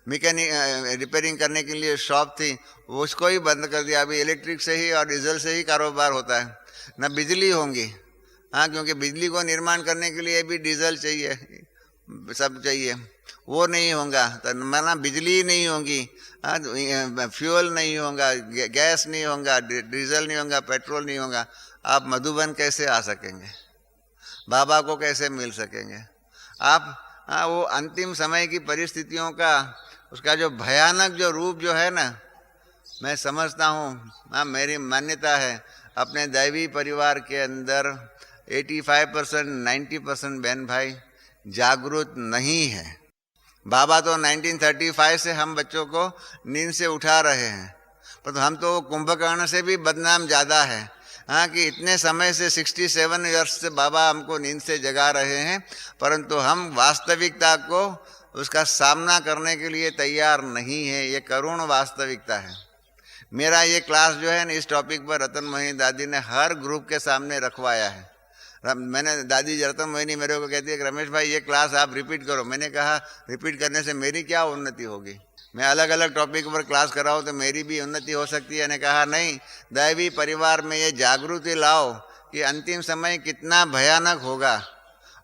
मैकेनिक रिपेयरिंग करने के लिए शॉप थी, उसको ही बंद कर दिया। अभी इलेक्ट्रिक से ही और डीजल से ही कारोबार होता है, ना बिजली होंगी। हाँ, क्योंकि बिजली को निर्माण करने के लिए भी डीजल चाहिए, सब चाहिए, वो नहीं होगा तो माना बिजली नहीं होगी, फ्यूल नहीं होगा, गैस नहीं होगा, डीजल नहीं होगा, पेट्रोल नहीं होगा। आप मधुबन कैसे आ सकेंगे? बाबा को कैसे मिल सकेंगे आप? वो अंतिम समय की परिस्थितियों का, उसका जो भयानक जो रूप जो है ना, मैं समझता हूँ, हाँ, मेरी मान्यता है अपने दैवी परिवार के अंदर 85% 90% बहन भाई जागरूक नहीं है। बाबा तो 1935 से हम बच्चों को नींद से उठा रहे हैं, पर तो हम तो कुंभकर्ण से भी बदनाम ज़्यादा है। हाँ, कि इतने समय से 67 ईयर्स से बाबा हमको नींद से जगा रहे हैं, परंतु हम वास्तविकता को, उसका सामना करने के लिए तैयार नहीं है। ये करुण वास्तविकता है। मेरा ये क्लास जो है ना, इस टॉपिक पर रतन मोहिनी दादी ने हर ग्रुप के सामने रखवाया है। मैंने, दादी रतन मोहिनी मेरे को कहती है कि रमेश भाई ये क्लास आप रिपीट करो। मैंने कहा रिपीट करने से मेरी क्या उन्नति होगी? मैं अलग अलग टॉपिक पर क्लास कराऊँ तो मेरी भी उन्नति हो सकती है। मैंने कहा नहीं, दैवी परिवार में ये जागृति लाओ कि अंतिम समय कितना भयानक होगा,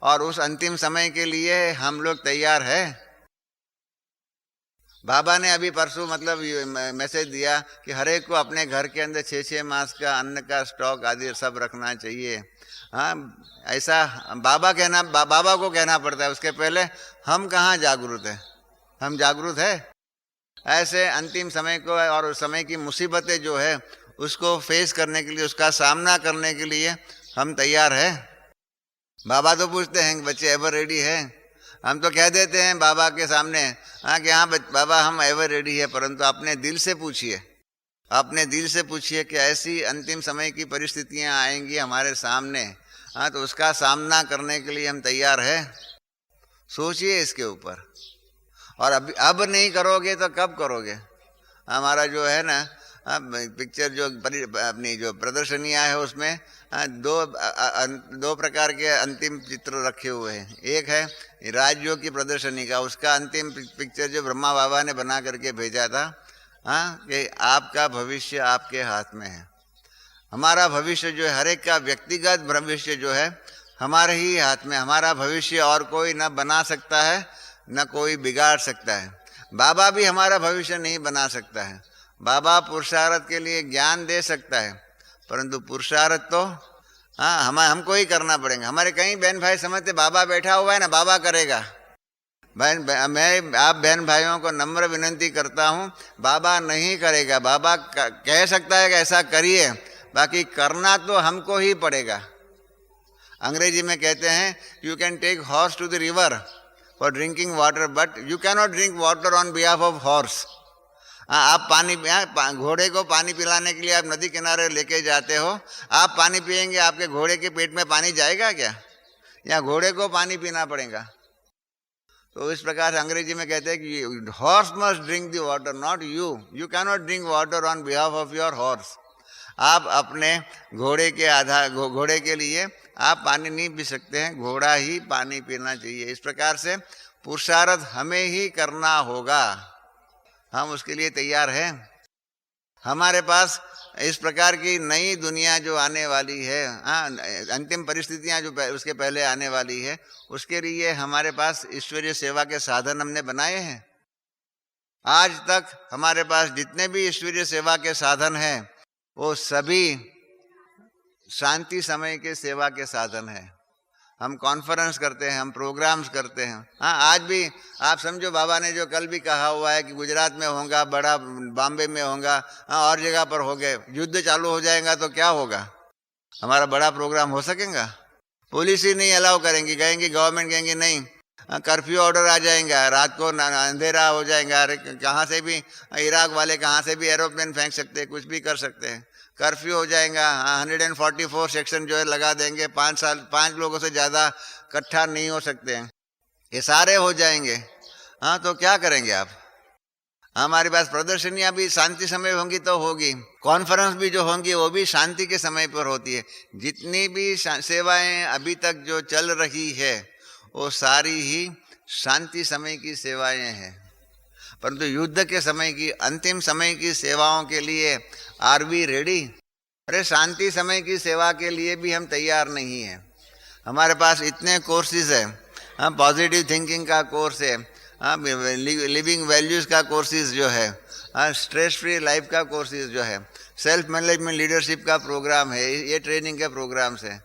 और उस अंतिम समय के लिए हम लोग तैयार है। बाबा ने अभी परसों मतलब मैसेज दिया कि हर एक को अपने घर के अंदर 6-6 मास का अन्न का स्टॉक आदि सब रखना चाहिए। हाँ, ऐसा बाबा को कहना पड़ता है। उसके पहले हम कहाँ जागरूक हैं? हम जागरूक है? ऐसे अंतिम समय को और उस समय की मुसीबतें जो है उसको फेस करने के लिए, उसका सामना करने के लिए हम तैयार हैं। बाबा तो पूछते हैं कि बच्चे एवर रेडी है। हम तो कह देते हैं बाबा के सामने हाँ कि हाँ बाबा हम एवर रेडी है, परंतु अपने दिल से पूछिए, अपने दिल से पूछिए कि ऐसी अंतिम समय की परिस्थितियां आएंगी हमारे सामने, हाँ तो उसका सामना करने के लिए हम तैयार हैं। सोचिए इसके ऊपर। और अब नहीं करोगे तो कब करोगे? हमारा जो है ना पिक्चर जो अपनी जो प्रदर्शनियाँ है उसमें दो प्रकार के अंतिम चित्र रखे हुए हैं। एक है राजयोग की प्रदर्शनी का, उसका अंतिम पिक्चर जो ब्रह्मा बाबा ने बना करके भेजा था, हाँ कि आपका भविष्य आपके हाथ में है। हमारा भविष्य जो है, हर एक का व्यक्तिगत भविष्य जो है हमारे ही हाथ में। हमारा भविष्य और कोई न बना सकता है, न कोई बिगाड़ सकता है। बाबा भी हमारा भविष्य नहीं बना सकता है। बाबा पुरुषार्थ के लिए ज्ञान दे सकता है, परंतु पुरुषार्थ तो हाँ हमको ही करना पड़ेगा। हमारे कई बहन भाई समझते बाबा बैठा हुआ है ना, बाबा करेगा। मैं आप बहन भाइयों को नम्र विनती करता हूँ, बाबा नहीं करेगा। बाबा कह सकता है कि ऐसा करिए, बाकी करना तो हमको ही पड़ेगा। अंग्रेजी में कहते हैं you can take horse to the river for drinking water, but you can not drink water on behalf of horse. आप घोड़े को पानी पिलाने के लिए आप नदी किनारे लेके जाते हो, आप पानी पिएंगे, आपके घोड़े के पेट में पानी जाएगा क्या? या घोड़े को पानी पीना पड़ेगा? तो इस प्रकार से अंग्रेजी में कहते हैं कि horse must drink the water, not you. You can not drink water on behalf of your horse. आप अपने घोड़े के लिए आप पानी नहीं पी सकते हैं, घोड़ा ही पानी पीना चाहिए। इस प्रकार से पुरुषार्थ हमें ही करना होगा। हम उसके लिए तैयार हैं। हमारे पास इस प्रकार की नई दुनिया जो आने वाली है, अंतिम परिस्थितियां जो उसके पहले आने वाली है, उसके लिए हमारे पास ईश्वरीय सेवा के साधन हमने बनाए हैं। आज तक हमारे पास जितने भी ईश्वरीय सेवा के साधन हैं वो सभी शांति समय के सेवा के साधन हैं। हम कॉन्फ्रेंस करते हैं, हम प्रोग्राम्स करते हैं। हाँ, आज भी आप समझो बाबा ने जो कल भी कहा हुआ है कि गुजरात में होगा, बड़ा बॉम्बे में होगा, और जगह पर हो गए, युद्ध चालू हो जाएगा तो क्या होगा? हमारा बड़ा प्रोग्राम हो सकेगा? पुलिस ही नहीं अलाउ करेंगी, कहेंगी गवर्नमेंट कहेंगी नहीं, कर्फ्यू ऑर्डर आ जाएगा, रात को अंधेरा हो जाएगा। अरे कहाँ से भी इराक वाले कहाँ से भी एरोप्लेन फेंक सकते हैं, कुछ भी कर सकते हैं। कर्फ्यू हो जाएगा, 144 सेक्शन जो है लगा देंगे, 5 लोगों से ज़्यादा इकट्ठा नहीं हो सकते हैं, ये सारे हो जाएंगे। हाँ तो क्या करेंगे आप? हमारे पास प्रदर्शनियाँ भी शांति समय होंगी तो होगी, कॉन्फ्रेंस भी जो होंगी वो भी शांति के समय पर होती है। जितनी भी सेवाएं अभी तक जो चल रही है वो सारी ही शांति समय की सेवाएं हैं, परंतु युद्ध के समय की, अंतिम समय की सेवाओं के लिए आर वी रेडी? अरे शांति समय की सेवा के लिए भी हम तैयार नहीं हैं। हमारे पास इतने कोर्सेज हैं, पॉजिटिव थिंकिंग का कोर्स है, लिविंग वैल्यूज़ का कोर्सेज जो है, स्ट्रेस फ्री लाइफ का कोर्सेज जो है, सेल्फ मैनेजमेंट लीडरशिप का प्रोग्राम है, ये ट्रेनिंग के प्रोग्राम्स हैं।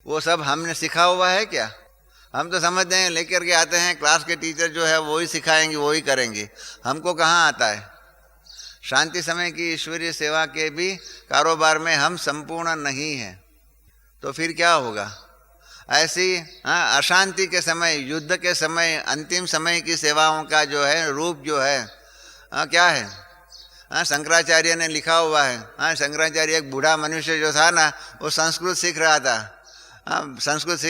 वो सब हमने सीखा हुआ है क्या? हम तो समझते हैं लेकर के आते हैं, क्लास के टीचर जो है वो ही सिखाएंगे, वो ही करेंगे। हमको कहाँ आता है? शांति समय की ईश्वरीय सेवा के भी कारोबार में हम संपूर्ण नहीं हैं, तो फिर क्या होगा? ऐसी अशांति के समय, युद्ध के समय, अंतिम समय की सेवाओं का जो है रूप जो है क्या है? शंकराचार्य ने लिखा हुआ है। शंकराचार्य एक बूढ़ा मनुष्य जो था ना, वो संस्कृत सीख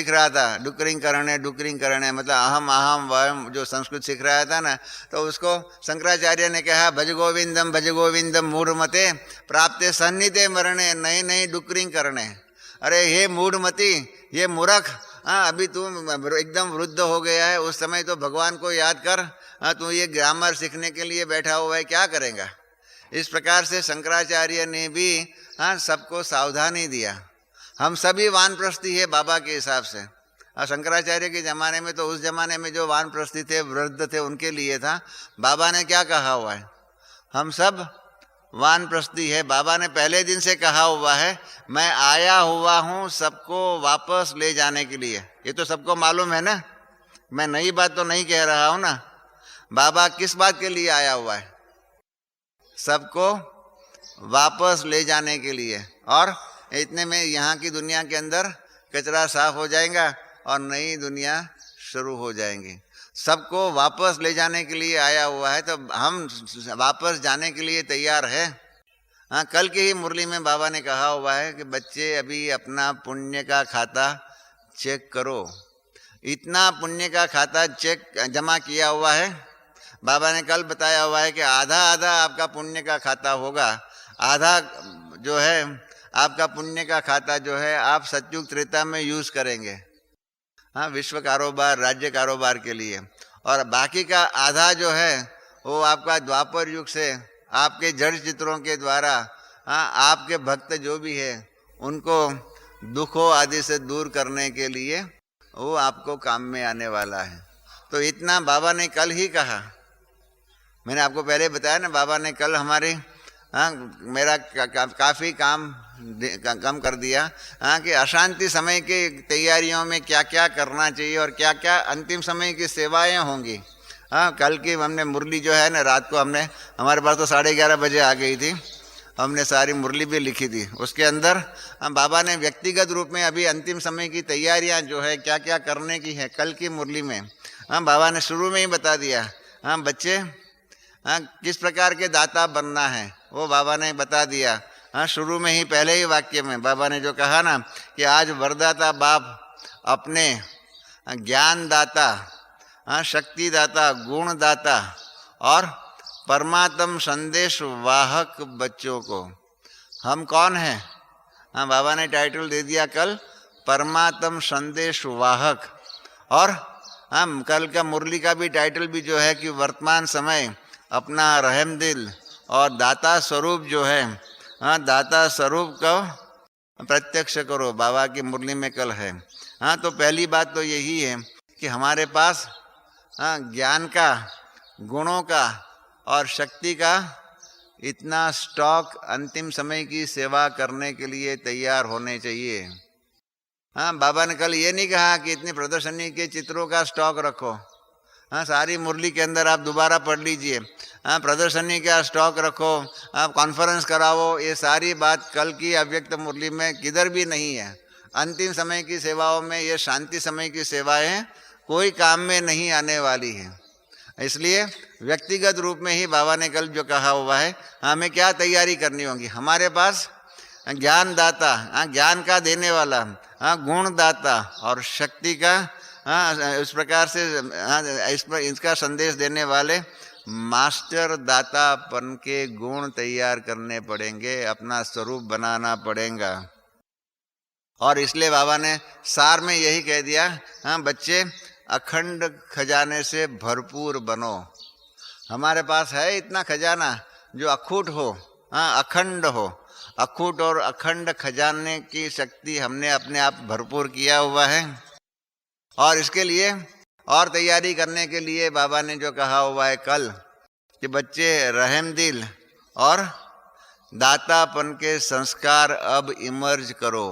रहा था, डुकरिंग करने मतलब अहम वहम जो संस्कृत सीख रहा था ना, तो उसको शंकराचार्य ने कहा भज गोविंदम मूढ़मते प्राप्ते सन्निधे मरणे नई डुकरिंग करने। अरे हे मूढ़मती, ये मूर्ख, अभी तू एकदम वृद्ध हो गया है, उस समय तो भगवान को याद कर, तू ये ग्रामर सीखने के लिए बैठा हुआ है, क्या करेगा? इस प्रकार से शंकराचार्य ने भी सबको सावधानी दिया। हम सभी वानप्रस्थी है बाबा के हिसाब से। और शंकराचार्य के ज़माने में तो उस ज़माने में जो वानप्रस्थी थे, वृद्ध थे, उनके लिए था। बाबा ने क्या कहा हुआ है? हम सब वानप्रस्थी है। बाबा ने पहले दिन से कहा हुआ है, मैं आया हुआ हूँ सबको वापस ले जाने के लिए। ये तो सबको मालूम है ना, मैं नई बात तो नहीं कह रहा हूँ ना। बाबा किस बात के लिए आया हुआ है? सबको वापस ले जाने के लिए, और इतने में यहाँ की दुनिया के अंदर कचरा साफ हो जाएगा और नई दुनिया शुरू हो जाएंगी। सबको वापस ले जाने के लिए आया हुआ है, तो हम वापस जाने के लिए तैयार है। हाँ, कल की ही मुरली में बाबा ने कहा हुआ है कि बच्चे अभी अपना पुण्य का खाता चेक करो। इतना पुण्य का खाता चेक जमा किया हुआ है। बाबा ने कल बताया हुआ है कि आधा आधा आपका पुण्य का खाता होगा, आधा जो है आपका पुण्य का खाता जो है आप सतयुग त्रेता में यूज करेंगे, हाँ, विश्व कारोबार, राज्य कारोबार के लिए, और बाकी का आधा जो है वो आपका द्वापर युग से आपके जड़ चित्रों के द्वारा, हाँ, आपके भक्त जो भी है उनको दुखों आदि से दूर करने के लिए वो आपको काम में आने वाला है। तो इतना बाबा ने कल ही कहा। मैंने आपको पहले बताया ना, बाबा ने कल हमारे मेरा काफ़ी काम कम कर दिया, कि अशांति समय की तैयारियों में क्या क्या करना चाहिए और क्या क्या अंतिम समय की सेवाएं होंगी। कल की हमने मुरली जो है ना, रात को हमने, हमारे पास तो 11:30 बजे आ गई थी, हमने सारी मुरली भी लिखी थी। उसके अंदर बाबा ने व्यक्तिगत रूप में अभी अंतिम समय की तैयारियां जो है क्या क्या करने की है, कल की मुरली में बाबा ने शुरू में ही बता दिया। बच्चे किस प्रकार के दाता बनना है वो बाबा ने बता दिया। शुरू में ही पहले ही वाक्य में बाबा ने जो कहा ना कि आज वरदाता बाप अपने ज्ञानदाता, शक्तिदाता, गुणदाता और परमात्म संदेश वाहक बच्चों को, हम कौन हैं? बाबा ने टाइटल दे दिया कल, परमात्म संदेश वाहक। और हम कल का मुरली का भी टाइटल भी जो है कि वर्तमान समय अपना रहम दिल और दाता स्वरूप जो है, दाता स्वरूप को प्रत्यक्ष करो, बाबा की मुरली में कल है। तो पहली बात तो यही है कि हमारे पास ज्ञान का, गुणों का और शक्ति का इतना स्टॉक अंतिम समय की सेवा करने के लिए तैयार होने चाहिए। बाबा ने कल ये नहीं कहा कि इतनी प्रदर्शनी के चित्रों का स्टॉक रखो। सारी मुरली के अंदर आप दोबारा पढ़ लीजिए, प्रदर्शनी का स्टॉक रखो, आप कॉन्फ्रेंस कराओ, ये सारी बात कल की अव्यक्त मुरली में किधर भी नहीं है। अंतिम समय की सेवाओं में ये शांति समय की सेवाएं कोई काम में नहीं आने वाली है। इसलिए व्यक्तिगत रूप में ही बाबा ने कल जो कहा हुआ है, हमें क्या तैयारी करनी होगी। हमारे पास ज्ञानदाता, ज्ञान का देने वाला, गुणदाता और शक्ति का, इस प्रकार से इसका संदेश देने वाले मास्टर दातापन के गुण तैयार करने पड़ेंगे, अपना स्वरूप बनाना पड़ेगा। और इसलिए बाबा ने सार में यही कह दिया, बच्चे अखंड खजाने से भरपूर बनो। हमारे पास है इतना खजाना जो अखूट हो, अखंड हो। अखूट और अखंड खजाने की शक्ति हमने अपने आप भरपूर किया हुआ है। और इसके लिए और तैयारी करने के लिए बाबा ने जो कहा हुआ है कल कि बच्चे रहम दिल और दातापन के संस्कार अब इमर्ज करो।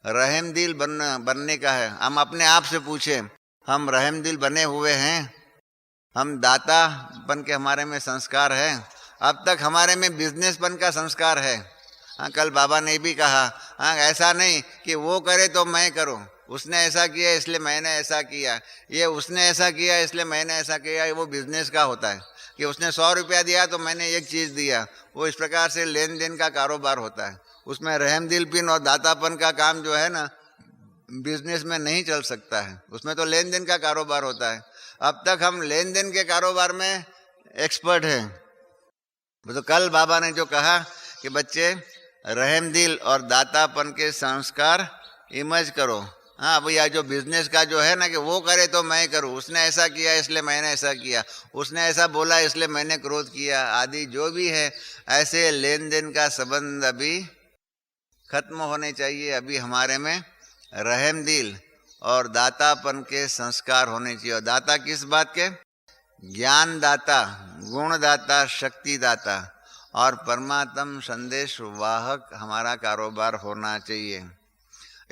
रहम दिल बनने का है। हम अपने आप से पूछें, हम रहम दिल बने हुए हैं? हम दातापन के हमारे में संस्कार है? अब तक हमारे में बिजनेसपन का संस्कार है। कल बाबा ने भी कहा, ऐसा नहीं कि वो करे तो मैं करूं, उसने ऐसा किया इसलिए मैंने ऐसा किया, ये उसने ऐसा किया इसलिए मैंने ऐसा किया। वो बिजनेस का होता है कि उसने 100 रुपया दिया तो मैंने एक चीज़ दिया। वो इस प्रकार से लेन देन का कारोबार होता है। उसमें रहम दिलपिन और दातापन का काम जो है ना, बिजनेस में नहीं चल सकता है। उसमें तो लेन देन का कारोबार होता है। अब तक हम लेन देन के कारोबार में एक्सपर्ट हैं। तो कल बाबा ने जो कहा कि बच्चे रहम दिल और दातापन के संस्कार इमर्ज करो। भैया जो बिजनेस का जो है ना कि वो करे तो मैं करूँ, उसने ऐसा किया इसलिए मैंने ऐसा किया, उसने ऐसा बोला इसलिए मैंने क्रोध किया, आदि जो भी है, ऐसे लेन देन का संबंध अभी खत्म होने चाहिए। अभी हमारे में रहम दिल और दातापन के संस्कार होने चाहिए। और दाता किस बात के? ज्ञानदाता, गुणदाता, शक्तिदाता और परमात्म संदेश वाहक हमारा कारोबार होना चाहिए।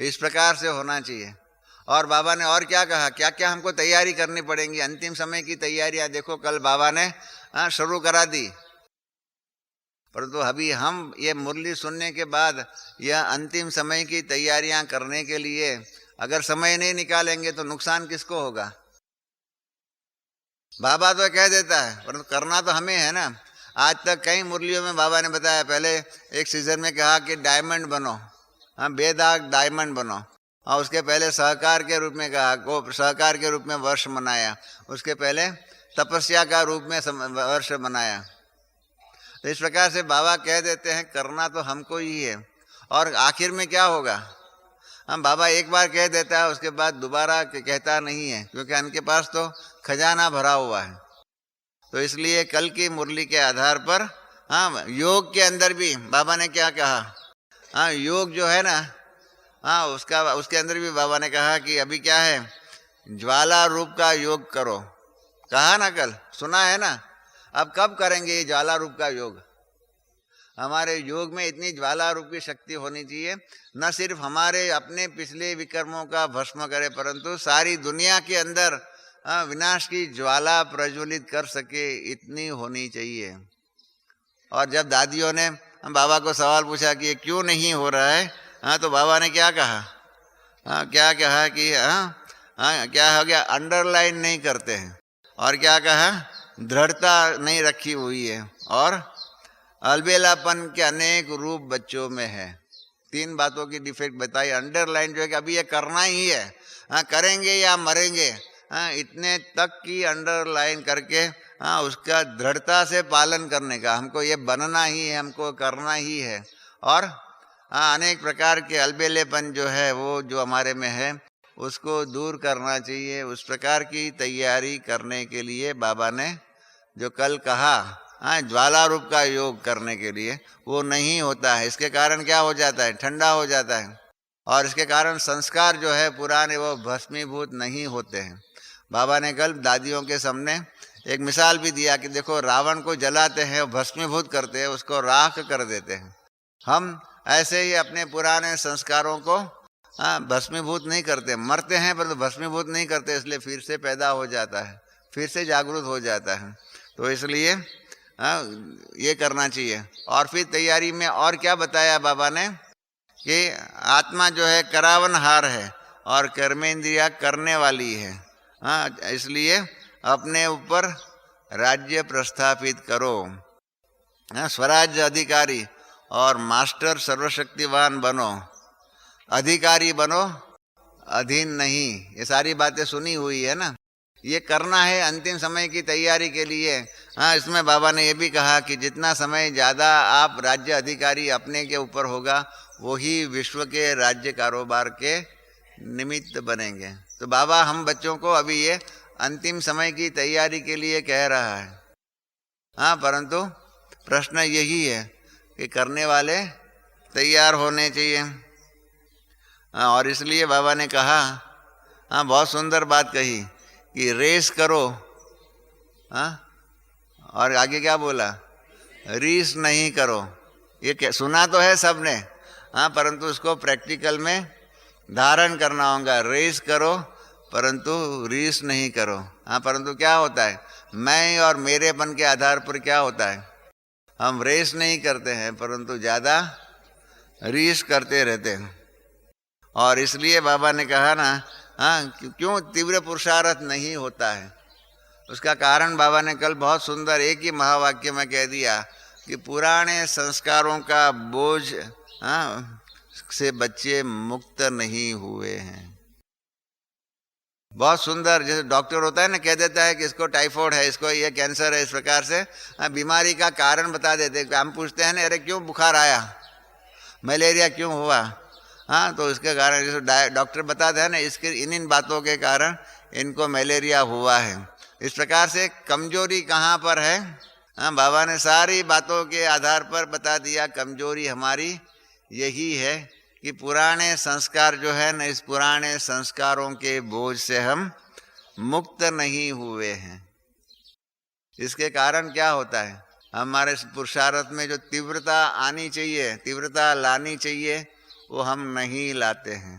इस प्रकार से होना चाहिए। और बाबा ने और क्या कहा, क्या क्या हमको तैयारी करनी पड़ेंगी। अंतिम समय की तैयारियां देखो कल बाबा ने शुरू करा दी। परंतु अभी हम ये मुरली सुनने के बाद यह अंतिम समय की तैयारियां करने के लिए अगर समय नहीं निकालेंगे तो नुकसान किसको होगा? बाबा तो कह देता है परंतु करना तो हमें है ना। आज तक कई मुरलियों में बाबा ने बताया, पहले एक सीजन में कहा कि डायमंड बनो, हाँ बेदाग डायमंड बनो, और उसके पहले सहकार के रूप में कहा, को सहकार के रूप में वर्ष मनाया, उसके पहले तपस्या का रूप में वर्ष मनाया। तो इस प्रकार से बाबा कह देते हैं करना तो हमको ही है। और आखिर में क्या होगा? हम बाबा एक बार कह देता है उसके बाद दोबारा कहता नहीं है, क्योंकि उनके पास तो खजाना भरा हुआ है। तो इसलिए कल की मुरली के आधार पर हाँ योग के अंदर भी बाबा ने क्या कहा, हाँ योग जो है ना, हाँ उसके अंदर भी बाबा ने कहा कि अभी क्या है, ज्वाला रूप का योग करो, कहा ना, कल सुना है ना। अब कब करेंगे ये ज्वाला रूप का योग? हमारे योग में इतनी ज्वाला रूप की शक्ति होनी चाहिए, न सिर्फ हमारे अपने पिछले विकर्मों का भस्म करे, परंतु सारी दुनिया के अंदर विनाश की ज्वाला प्रज्वलित कर सके, इतनी होनी चाहिए। और जब दादियों ने बाबा को सवाल पूछा कि ये क्यों नहीं हो रहा है, हाँ तो बाबा ने क्या कहा, हाँ क्या कहा कि हाँ क्या हो गया, अंडरलाइन नहीं करते हैं, और क्या कहा, दृढ़ता नहीं रखी हुई है, और अलबेलापन के अनेक रूप बच्चों में है। 3 बातों की डिफेक्ट बताई। अंडरलाइन जो है कि अभी ये करना ही है, हाँ करेंगे या मरेंगे, हाँ इतने तक की अंडरलाइन करके हाँ उसका दृढ़ता से पालन करने का, हमको ये बनना ही है, हमको करना ही है। और हाँ अनेक प्रकार के अलबेलेपन जो है वो जो हमारे में है उसको दूर करना चाहिए। उस प्रकार की तैयारी करने के लिए बाबा ने जो कल कहा, हाँ ज्वाला रूप का योग करने के लिए, वो नहीं होता है। इसके कारण क्या हो जाता है, ठंडा हो जाता है, और इसके कारण संस्कार जो है पुराने वो भस्मीभूत नहीं होते हैं। बाबा ने कल दादियों के सामने एक मिसाल भी दिया कि देखो रावण को जलाते हैं, भस्मीभूत करते हैं, उसको राख कर देते हैं। हम ऐसे ही अपने पुराने संस्कारों को भस्मीभूत नहीं करते, मरते हैं परंतु भस्मीभूत नहीं करते, इसलिए फिर से पैदा हो जाता है, फिर से जागरूक हो जाता है। तो इसलिए ये करना चाहिए। और फिर तैयारी में और क्या बताया बाबा ने कि आत्मा जो है करावनहार है और कर्मेंद्रिया करने वाली है, हाँ इसलिए अपने ऊपर राज्य प्रस्थापित करो, हाँ स्वराज्य अधिकारी और मास्टर सर्वशक्तिवान बनो, अधिकारी बनो अधीन नहीं। ये सारी बातें सुनी हुई है ना, ये करना है अंतिम समय की तैयारी के लिए। हाँ इसमें बाबा ने ये भी कहा कि जितना समय ज़्यादा आप राज्य अधिकारी अपने के ऊपर होगा, वही विश्व के राज्य कारोबार के निमित्त बनेंगे। तो बाबा हम बच्चों को अभी ये अंतिम समय की तैयारी के लिए कह रहा है, हाँ परंतु प्रश्न यही है कि करने वाले तैयार होने चाहिए। हाँ और इसलिए बाबा ने कहा, हाँ बहुत सुंदर बात कही कि रेस करो, हाँ और आगे क्या बोला, रीस नहीं करो। ये सुना तो है सबने, हाँ परंतु उसको प्रैक्टिकल में धारण करना होगा। रेस करो परंतु रीस नहीं करो। हाँ परंतु क्या होता है, मैं और मेरेपन के आधार पर क्या होता है, हम रेस नहीं करते हैं परंतु ज़्यादा रीस करते रहते हैं। और इसलिए बाबा ने कहा ना, हाँ क्यों तीव्र पुरुषार्थ नहीं होता है, उसका कारण बाबा ने कल बहुत सुंदर एक ही महावाक्य में कह दिया कि पुराने संस्कारों का बोझ हाँ से बच्चे मुक्त नहीं हुए हैं। बहुत सुंदर, जैसे डॉक्टर होता है ना, कह देता है कि इसको टाइफाइड है, इसको ये कैंसर है, इस प्रकार से बीमारी का कारण बता देते हैं। हम पूछते हैं ना, अरे क्यों बुखार आया, मलेरिया क्यों हुआ, हाँ तो इसके कारण जैसे डॉक्टर बताते हैं ना, इसके इन बातों के कारण इनको मलेरिया हुआ है। इस प्रकार से कमजोरी कहाँ पर है, हाँ बाबा ने सारी बातों के आधार पर बता दिया। कमजोरी हमारी यही है कि पुराने संस्कार जो है ना, इस पुराने संस्कारों के बोझ से हम मुक्त नहीं हुए हैं। इसके कारण क्या होता है, हमारे पुरुषार्थ में जो तीव्रता आनी चाहिए, तीव्रता लानी चाहिए, वो हम नहीं लाते हैं।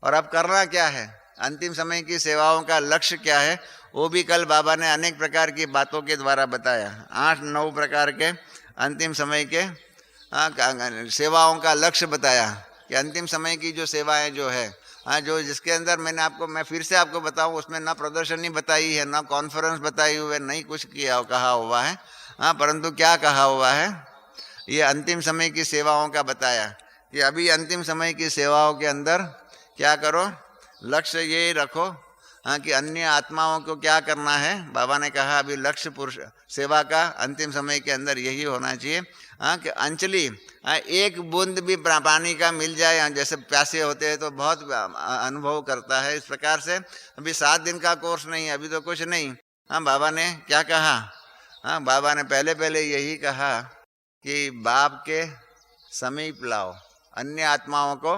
और अब करना क्या है, अंतिम समय की सेवाओं का लक्ष्य क्या है, वो भी कल बाबा ने अनेक प्रकार की बातों के द्वारा बताया। 8-9 प्रकार के अंतिम समय के सेवाओं का लक्ष्य बताया कि अंतिम समय की जो सेवाएं जो है, जो जिसके अंदर मैं फिर से आपको बताऊं, उसमें ना प्रदर्शनी बताई है, ना कॉन्फ्रेंस बताई हुई है, नहीं कुछ किया कहा हुआ है। परंतु क्या कहा हुआ है, ये अंतिम समय की सेवाओं का बताया कि अभी अंतिम समय की सेवाओं के अंदर क्या करो, लक्ष्य ये रखो कि अन्य आत्माओं को क्या करना है। बाबा ने कहा अभी लक्ष्य पुरुष सेवा का अंतिम समय के अंदर यही होना चाहिए कि अंजलि एक बूंद भी पानी का मिल जाए, जैसे प्यासे होते हैं तो बहुत अनुभव करता है, इस प्रकार से अभी 7 दिन का कोर्स नहीं, अभी तो कुछ नहीं। बाबा ने क्या कहा, बाबा ने पहले यही कहा कि बाप के समीप लाओ, अन्य आत्माओं को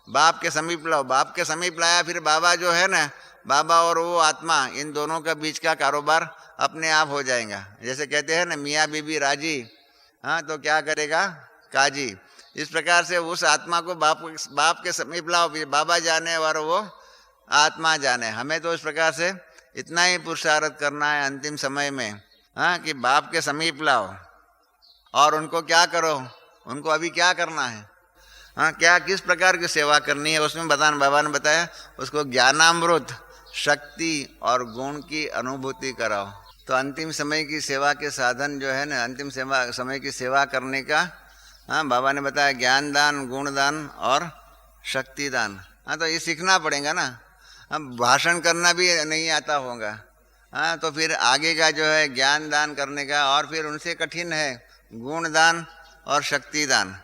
बाप के समीप लाओ। बाप के समीप लाया, फिर बाबा जो है ना, बाबा और वो आत्मा, इन दोनों का बीच का कारोबार अपने आप हो जाएगा। जैसे कहते हैं ना, मियाँ बीबी राजी, तो क्या करेगा काजी। इस प्रकार से उस आत्मा को बाप के समीप लाओ, फिर बाबा जाने और वो आत्मा जाने। हमें तो इस प्रकार से इतना ही पुरुषार्थ करना है अंतिम समय में, कि बाप के समीप लाओ और उनको क्या करो, उनको अभी क्या करना है, क्या किस प्रकार की सेवा करनी है, उसमें बाबा ने बताया। उसको ज्ञानामृत, शक्ति और गुण की अनुभूति कराओ। तो अंतिम समय की सेवा के साधन जो है ना, अंतिम समय की सेवा करने का, बाबा ने बताया ज्ञान दान, गुण दान और शक्ति दान। तो ये सीखना पड़ेगा ना, भाषण करना भी नहीं आता होगा, तो फिर आगे का जो है ज्ञान दान करने का, और फिर उनसे कठिन है गुण दान और शक्ति दान।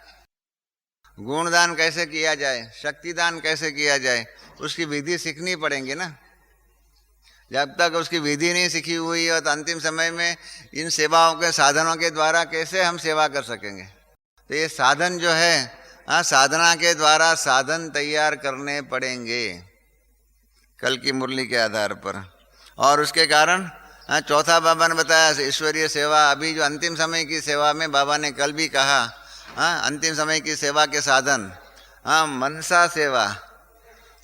गुण दान कैसे किया जाए, शक्ति दान कैसे किया जाए, उसकी विधि सीखनी पड़ेगी ना। जब तक उसकी विधि नहीं सीखी हुई है तो अंतिम समय में इन सेवाओं के साधनों के द्वारा कैसे हम सेवा कर सकेंगे। तो ये साधन जो है, साधना के द्वारा साधन तैयार करने पड़ेंगे कल की मुरली के आधार पर। और उसके कारण चौथा बाबा ने बताया ईश्वरीय सेवा। अभी जो अंतिम समय की सेवा में बाबा ने कल भी कहा, अंतिम समय की सेवा के साधन, मनसा सेवा।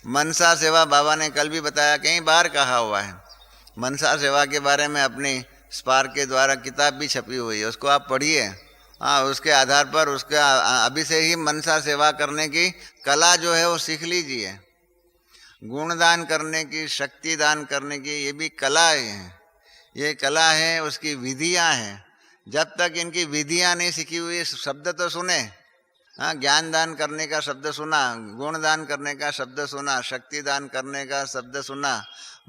मनसा सेवा बाबा ने कल भी बताया, कई बार कहा हुआ है। मनसा सेवा के बारे में अपनी स्पार्क के द्वारा किताब भी छपी हुई है, उसको आप पढ़िए। उसके आधार पर उसका अभी से ही मनसा सेवा करने की कला जो है वो सीख लीजिए। गुणदान करने की, शक्ति दान करने की, ये भी कला है। ये कला है, उसकी विधियां हैं। जब तक इनकी विधियां नहीं सीखी हुई, शब्द तो सुने, ज्ञान दान करने का शब्द सुना, गुण दान करने का शब्द सुना, शक्ति दान करने का शब्द सुना,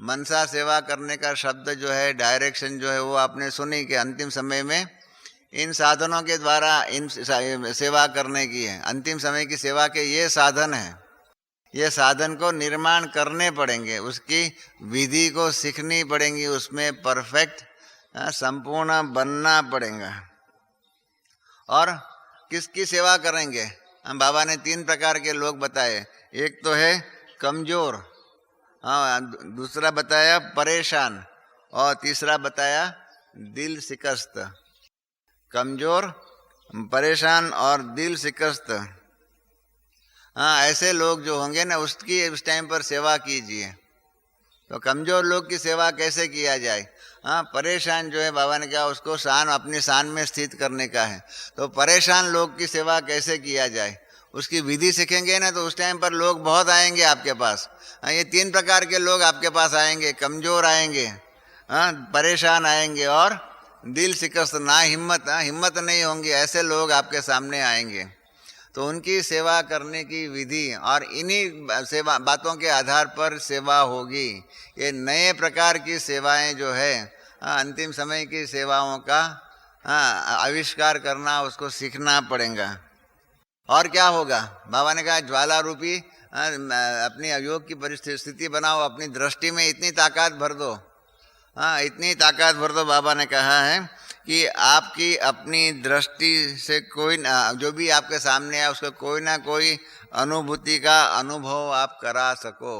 मनसा सेवा करने का शब्द जो है, डायरेक्शन जो है वो आपने सुनी कि अंतिम समय में इन साधनों के द्वारा इन सेवा करने की है। अंतिम समय की सेवा के ये साधन है, ये साधन को निर्माण करने पड़ेंगे, उसकी विधि को सीखनी पड़ेगी, उसमें परफेक्ट संपूर्ण बनना पड़ेगा। और किसकी सेवा करेंगे, हम बाबा ने 3 प्रकार के लोग बताए। एक तो है कमजोर, दूसरा बताया परेशान, और तीसरा बताया दिल शिकस्त। कमजोर, परेशान और दिल शिकस्त, ऐसे लोग जो होंगे ना, उसकी उस टाइम पर सेवा कीजिए। तो कमजोर लोग की सेवा कैसे किया जाए, परेशान जो है बाबा ने कहा उसको अपनी शान में स्थित करने का है। तो परेशान लोग की सेवा कैसे किया जाए, उसकी विधि सीखेंगे ना, तो उस टाइम पर लोग बहुत आएंगे आपके पास। ये 3 प्रकार के लोग आपके पास आएंगे, कमजोर आएंगे, परेशान आएंगे और दिल शिकस्त, ना हिम्मत नहीं होंगी, ऐसे लोग आपके सामने आएंगे। तो उनकी सेवा करने की विधि और इन्हीं सेवा बातों के आधार पर सेवा होगी। ये नए प्रकार की सेवाएं जो है, अंतिम समय की सेवाओं का आविष्कार करना, उसको सीखना पड़ेगा। और क्या होगा, बाबा ने कहा ज्वाला रूपी अपनी योग की परिस्थिति बनाओ, अपनी दृष्टि में इतनी ताकत भर दो, इतनी ताकत भर दो। बाबा ने कहा है कि आपकी अपनी दृष्टि से कोई जो भी आपके सामने है उसको कोई ना कोई अनुभूति का अनुभव आप करा सको।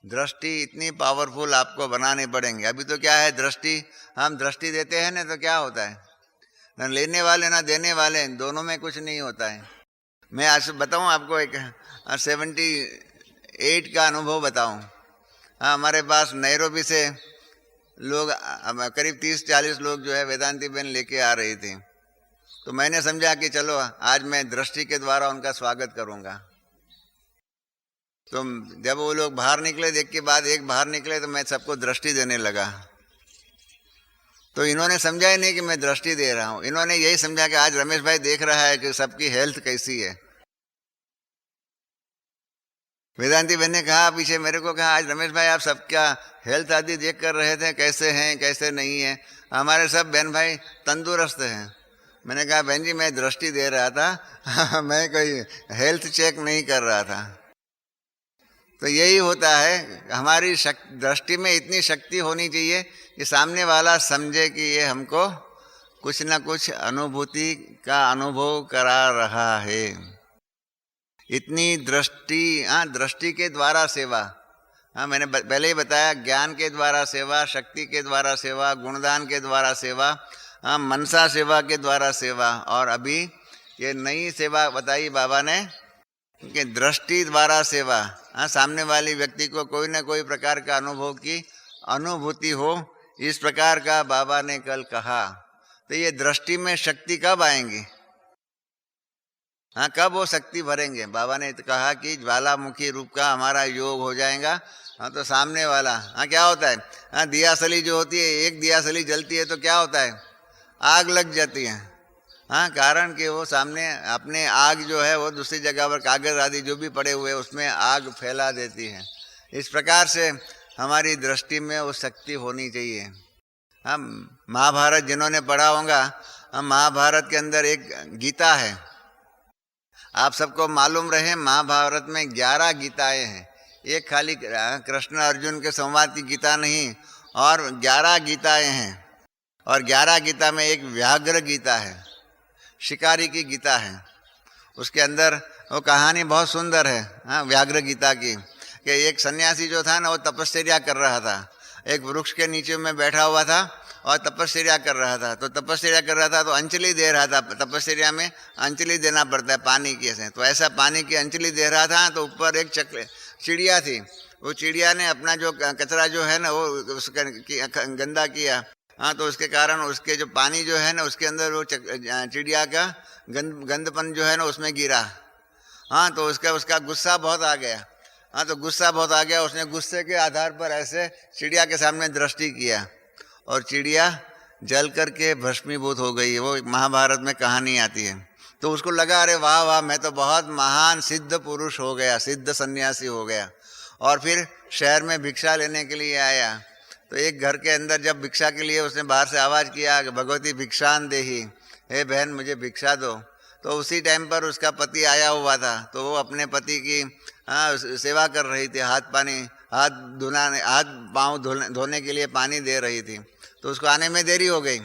दृष्टि इतनी पावरफुल आपको बनानी पड़ेंगे। अभी तो क्या है, दृष्टि, हम दृष्टि देते हैं ना, तो क्या होता है, ना लेने वाले ना देने वाले, दोनों में कुछ नहीं होता है। मैं आज बताऊं आपको एक 78 का अनुभव बताऊं। हमारे पास नैरोबी से लोग, करीब 30-40 लोग जो है वेदांती बहन लेके आ रही थी। तो मैंने समझा कि चलो आज मैं दृष्टि के द्वारा उनका स्वागत करूंगा। तो जब वो लोग बाहर निकले, एक के बाद एक बाहर निकले, तो मैं सबको दृष्टि देने लगा। तो इन्होंने समझा ही नहीं कि मैं दृष्टि दे रहा हूं। इन्होंने यही समझा कि आज रमेश भाई देख रहा है कि सबकी हेल्थ कैसी है। वेदांती बहन ने कहा पीछे मेरे को, कहा आज रमेश भाई आप सबका हेल्थ आदि देख कर रहे थे, कैसे हैं कैसे नहीं है। हमारे सब बहन भाई तंदुरुस्त हैं। मैंने कहा बहन जी मैं दृष्टि दे रहा था मैं कोई हेल्थ चेक नहीं कर रहा था। तो यही होता है, हमारी दृष्टि में इतनी शक्ति होनी चाहिए कि सामने वाला समझे कि ये हमको कुछ न कुछ अनुभूति का अनुभव करा रहा है। इतनी दृष्टि, दृष्टि के द्वारा सेवा, मैंने पहले ही बताया, ज्ञान के द्वारा सेवा, शक्ति के द्वारा सेवा, गुणदान के द्वारा सेवा, मनसा सेवा के द्वारा सेवा, और अभी ये नई सेवा बताई बाबा ने कि दृष्टि द्वारा सेवा। सामने वाली व्यक्ति को कोई न कोई प्रकार का अनुभव की अनुभूति हो, इस प्रकार का बाबा ने कल कहा। तो ये दृष्टि में शक्ति कब आएंगी? कब वो शक्ति भरेंगे? बाबा ने तो कहा कि ज्वालामुखी रूप का हमारा योग हो जाएगा। तो सामने वाला क्या होता है, दियासली जो होती है, एक दियासली जलती है तो क्या होता है, आग लग जाती है। कारण कि वो सामने अपने आग जो है वो दूसरी जगह पर कागज आदि जो भी पड़े हुए उसमें आग फैला देती है। इस प्रकार से हमारी दृष्टि में वो शक्ति होनी चाहिए। महाभारत जिन्होंने पढ़ा होगा, महाभारत के अंदर एक गीता है। आप सबको मालूम रहे महाभारत में 11 गीताएं हैं। एक खाली कृष्ण अर्जुन के संवाद की गीता नहीं, और 11 गीताएं हैं। और 11 गीता में एक व्याघ्र गीता है, शिकारी की गीता है। उसके अंदर वो कहानी बहुत सुंदर है व्याघ्र गीता की, कि एक सन्यासी जो था ना, वो तपस्या कर रहा था। एक वृक्ष के नीचे में बैठा हुआ था और तपस्या कर रहा था। तो तपस्या कर रहा था तो अंजलि दे रहा था। तपस्या में अंजलि देना पड़ता है पानी की से, तो ऐसा पानी की अंजलि दे रहा था। तो ऊपर एक चिड़िया थी। वो चिड़िया ने अपना जो कचरा जो है ना वो उसका गंदा किया। तो उसके कारण उसके जो पानी जो है ना उसके अंदर वो चिड़िया का गंदपन जो है ना उसमें गिरा। तो उसका गुस्सा बहुत आ गया। तो गुस्सा बहुत आ गया। उसने गुस्से के आधार पर ऐसे चिड़िया के सामने दृष्टि किया और चिड़िया जल करके भस्मीभूत हो गई। वो महाभारत में कहानी आती है। तो उसको लगा अरे वाह वाह, मैं तो बहुत महान सिद्ध पुरुष हो गया, सिद्ध सन्यासी हो गया। और फिर शहर में भिक्षा लेने के लिए आया। तो एक घर के अंदर जब भिक्षा के लिए उसने बाहर से आवाज़ किया कि भगवती भिक्षान देही, हे बहन मुझे भिक्षा दो। तो उसी टाइम पर उसका पति आया हुआ था। तो वो अपने पति की सेवा कर रही थी, हाथ पाँव धोने के लिए पानी दे रही थी। तो उसको आने में देरी हो गई।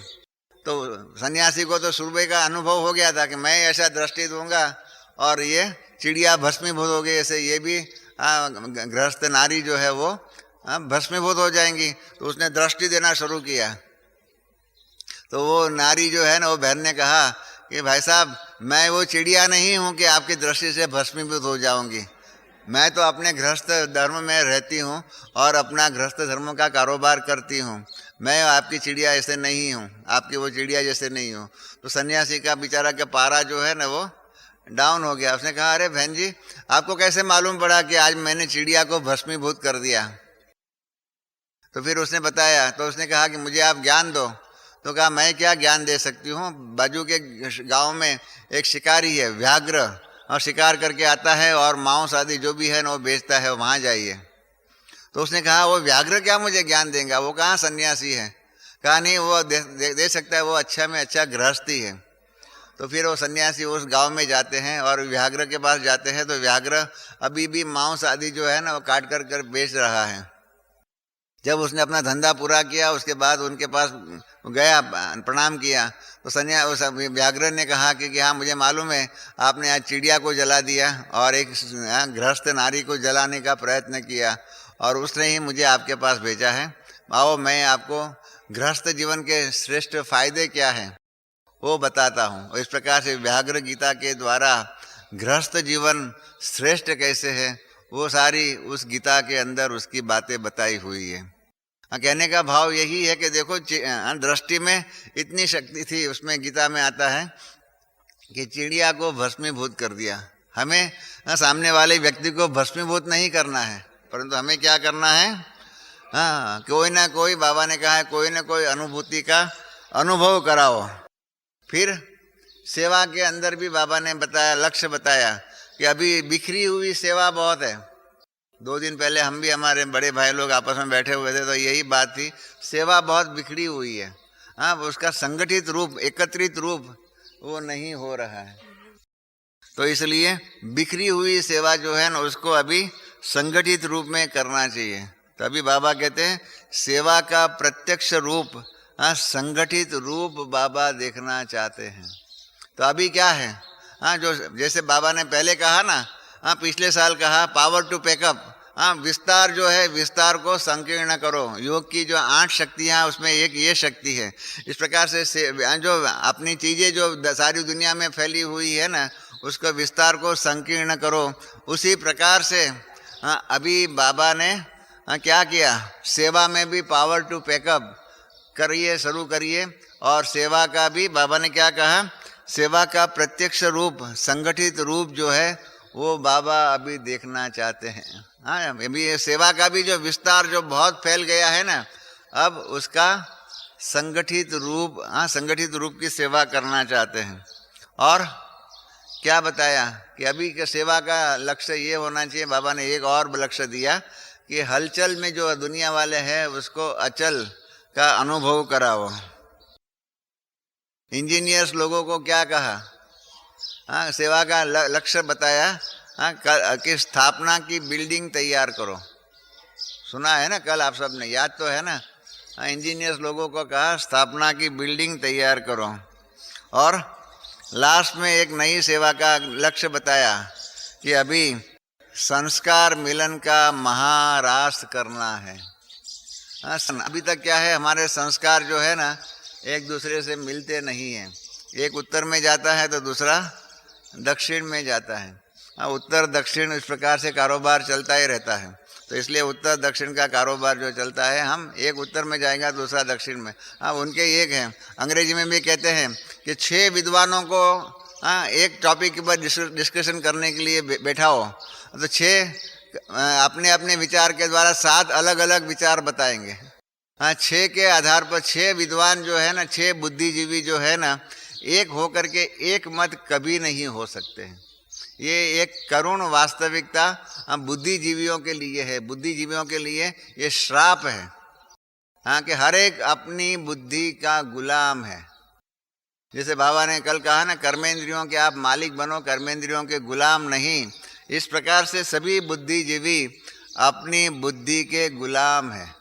तो सन्यासी को तो सुबह का अनुभव हो गया था कि मैं ऐसा दृष्टि दूंगा और ये चिड़िया भस्मीभूत हो गई, ऐसे ये भी गृहस्थ नारी जो है वो भस्मीभूत हो जाएंगी। तो उसने दृष्टि देना शुरू किया। तो वो नारी जो है ना, वो बहन ने कहा कि भाई साहब मैं वो चिड़िया नहीं हूँ कि आपकी दृष्टि से भस्मीभूत हो जाऊंगी। मैं तो अपने गृहस्थ धर्म में रहती हूँ और अपना गृहस्थ धर्म का कारोबार करती हूँ। मैं आपकी चिड़िया ऐसे नहीं हूँ, आपकी वो चिड़िया जैसे नहीं हूँ। तो सन्यासी का बेचारा का पारा जो है ना वो डाउन हो गया। उसने कहा अरे बहन जी आपको कैसे मालूम पड़ा कि आज मैंने चिड़िया को भस्मीभूत कर दिया? तो फिर उसने बताया। तो उसने कहा कि मुझे आप ज्ञान दो। तो कहा मैं क्या ज्ञान दे सकती हूँ, बाजू के गांव में एक शिकारी है व्याघ्र, और शिकार करके आता है और मांस आदि जो भी है ना वो बेचता है, वहाँ जाइए। तो उसने कहा वो व्याघ्र क्या मुझे ज्ञान देगा, वो कहाँ सन्यासी है। कहा नहीं वो दे सकता है, वो अच्छा में अच्छा गृहस्थी है। तो फिर वो सन्यासी उस गांव में जाते हैं और व्याघ्र के पास जाते हैं। तो व्याघ्र अभी भी मांस आदि जो है ना वो काट कर बेच रहा है। जब उसने अपना धंधा पूरा किया उसके बाद उनके पास गया, प्रणाम किया। तो व्याघ्र ने कहा कि हाँ मुझे मालूम है आपने आज चिड़िया को जला दिया और एक गृहस्थ नारी को जलाने का प्रयत्न किया और उसने ही मुझे आपके पास भेजा है। आओ मैं आपको गृहस्थ जीवन के श्रेष्ठ फायदे क्या हैं वो बताता हूँ। इस प्रकार से व्याघ्र गीता के द्वारा गृहस्थ जीवन श्रेष्ठ कैसे है वो सारी उस गीता के अंदर उसकी बातें बताई हुई है। कहने का भाव यही है कि देखो दृष्टि में इतनी शक्ति थी, उसमें गीता में आता है कि चिड़िया को भस्मीभूत कर दिया। हमें सामने वाले व्यक्ति को भस्मीभूत नहीं करना है, परंतु हमें क्या करना है, हाँ, कोई ना कोई, बाबा ने कहा है, कोई ना कोई अनुभूति का अनुभव कराओ। फिर सेवा के अंदर भी बाबा ने बताया, लक्ष्य बताया कि अभी बिखरी हुई सेवा बहुत है। 2 दिन पहले हम भी, हमारे बड़े भाई लोग आपस में बैठे हुए थे, तो यही बात थी, सेवा बहुत बिखरी हुई है। हाँ, उसका संगठित रूप, एकत्रित रूप वो नहीं हो रहा है। तो इसलिए बिखरी हुई सेवा जो है ना, उसको अभी संगठित रूप में करना चाहिए। तभी बाबा कहते हैं सेवा का प्रत्यक्ष रूप, हाँ, संगठित रूप बाबा देखना चाहते हैं। तो अभी क्या है, हाँ, जो जैसे बाबा ने पहले कहा ना, हाँ, पिछले साल कहा, पावर टू पैकअप, हाँ, विस्तार जो है, विस्तार को संकीर्ण करो। योग की जो 8 शक्तियाँ, उसमें एक ये शक्ति है। इस प्रकार से जो अपनी चीज़ें जो सारी दुनिया में फैली हुई है ना, उसको विस्तार को संकीर्ण करो। उसी प्रकार से हाँ, अभी बाबा ने क्या किया, सेवा में भी पावर टू पैकअप करिए, शुरू करिए। और सेवा का भी बाबा ने क्या कहा, सेवा का प्रत्यक्ष रूप, संगठित रूप जो है वो बाबा अभी देखना चाहते हैं। हाँ, अभी ये सेवा का भी जो विस्तार जो बहुत फैल गया है ना, अब उसका संगठित रूप, हाँ, संगठित रूप की सेवा करना चाहते हैं। और क्या बताया कि अभी के सेवा का लक्ष्य ये होना चाहिए, बाबा ने एक और लक्ष्य दिया कि हलचल में जो दुनिया वाले हैं उसको अचल का अनुभव कराओ। इंजीनियर्स लोगों को क्या कहा, हाँ, सेवा का लक्ष्य बताया, हाँ, कि स्थापना की बिल्डिंग तैयार करो। सुना है ना, कल आप सब ने, याद तो है ना। हाँ, इंजीनियर्स लोगों को कहा स्थापना की बिल्डिंग तैयार करो। और लास्ट में एक नई सेवा का लक्ष्य बताया कि अभी संस्कार मिलन का महाराष्ट्र करना है। हाँ, अभी तक क्या है, हमारे संस्कार जो है ना एक दूसरे से मिलते नहीं हैं। एक उत्तर में जाता है तो दूसरा दक्षिण में जाता है। हाँ, उत्तर दक्षिण इस प्रकार से कारोबार चलता ही रहता है। तो इसलिए उत्तर दक्षिण का कारोबार जो चलता है, हम एक उत्तर में जाएगा दूसरा दक्षिण में। हाँ, उनके एक हैं, अंग्रेजी में भी कहते हैं कि 6 विद्वानों को, हाँ, एक टॉपिक के ऊपर डिस्कशन करने के लिए बैठाओ, तो 6 अपने अपने विचार के द्वारा 7 अलग अलग विचार बताएंगे। हाँ, 6 के आधार पर 6 विद्वान जो है ना, 6 बुद्धिजीवी जो है ना, एक होकर के एक मत कभी नहीं हो सकते हैं। ये एक करुण वास्तविकता बुद्धिजीवियों के लिए है। बुद्धिजीवियों के लिए ये श्राप है, हाँ, कि हर एक अपनी बुद्धि का गुलाम है। जैसे बाबा ने कल कहा ना, कर्मेंद्रियों के आप मालिक बनो, कर्मेंद्रियों के गुलाम नहीं। इस प्रकार से सभी बुद्धिजीवी अपनी बुद्धि के गुलाम हैं।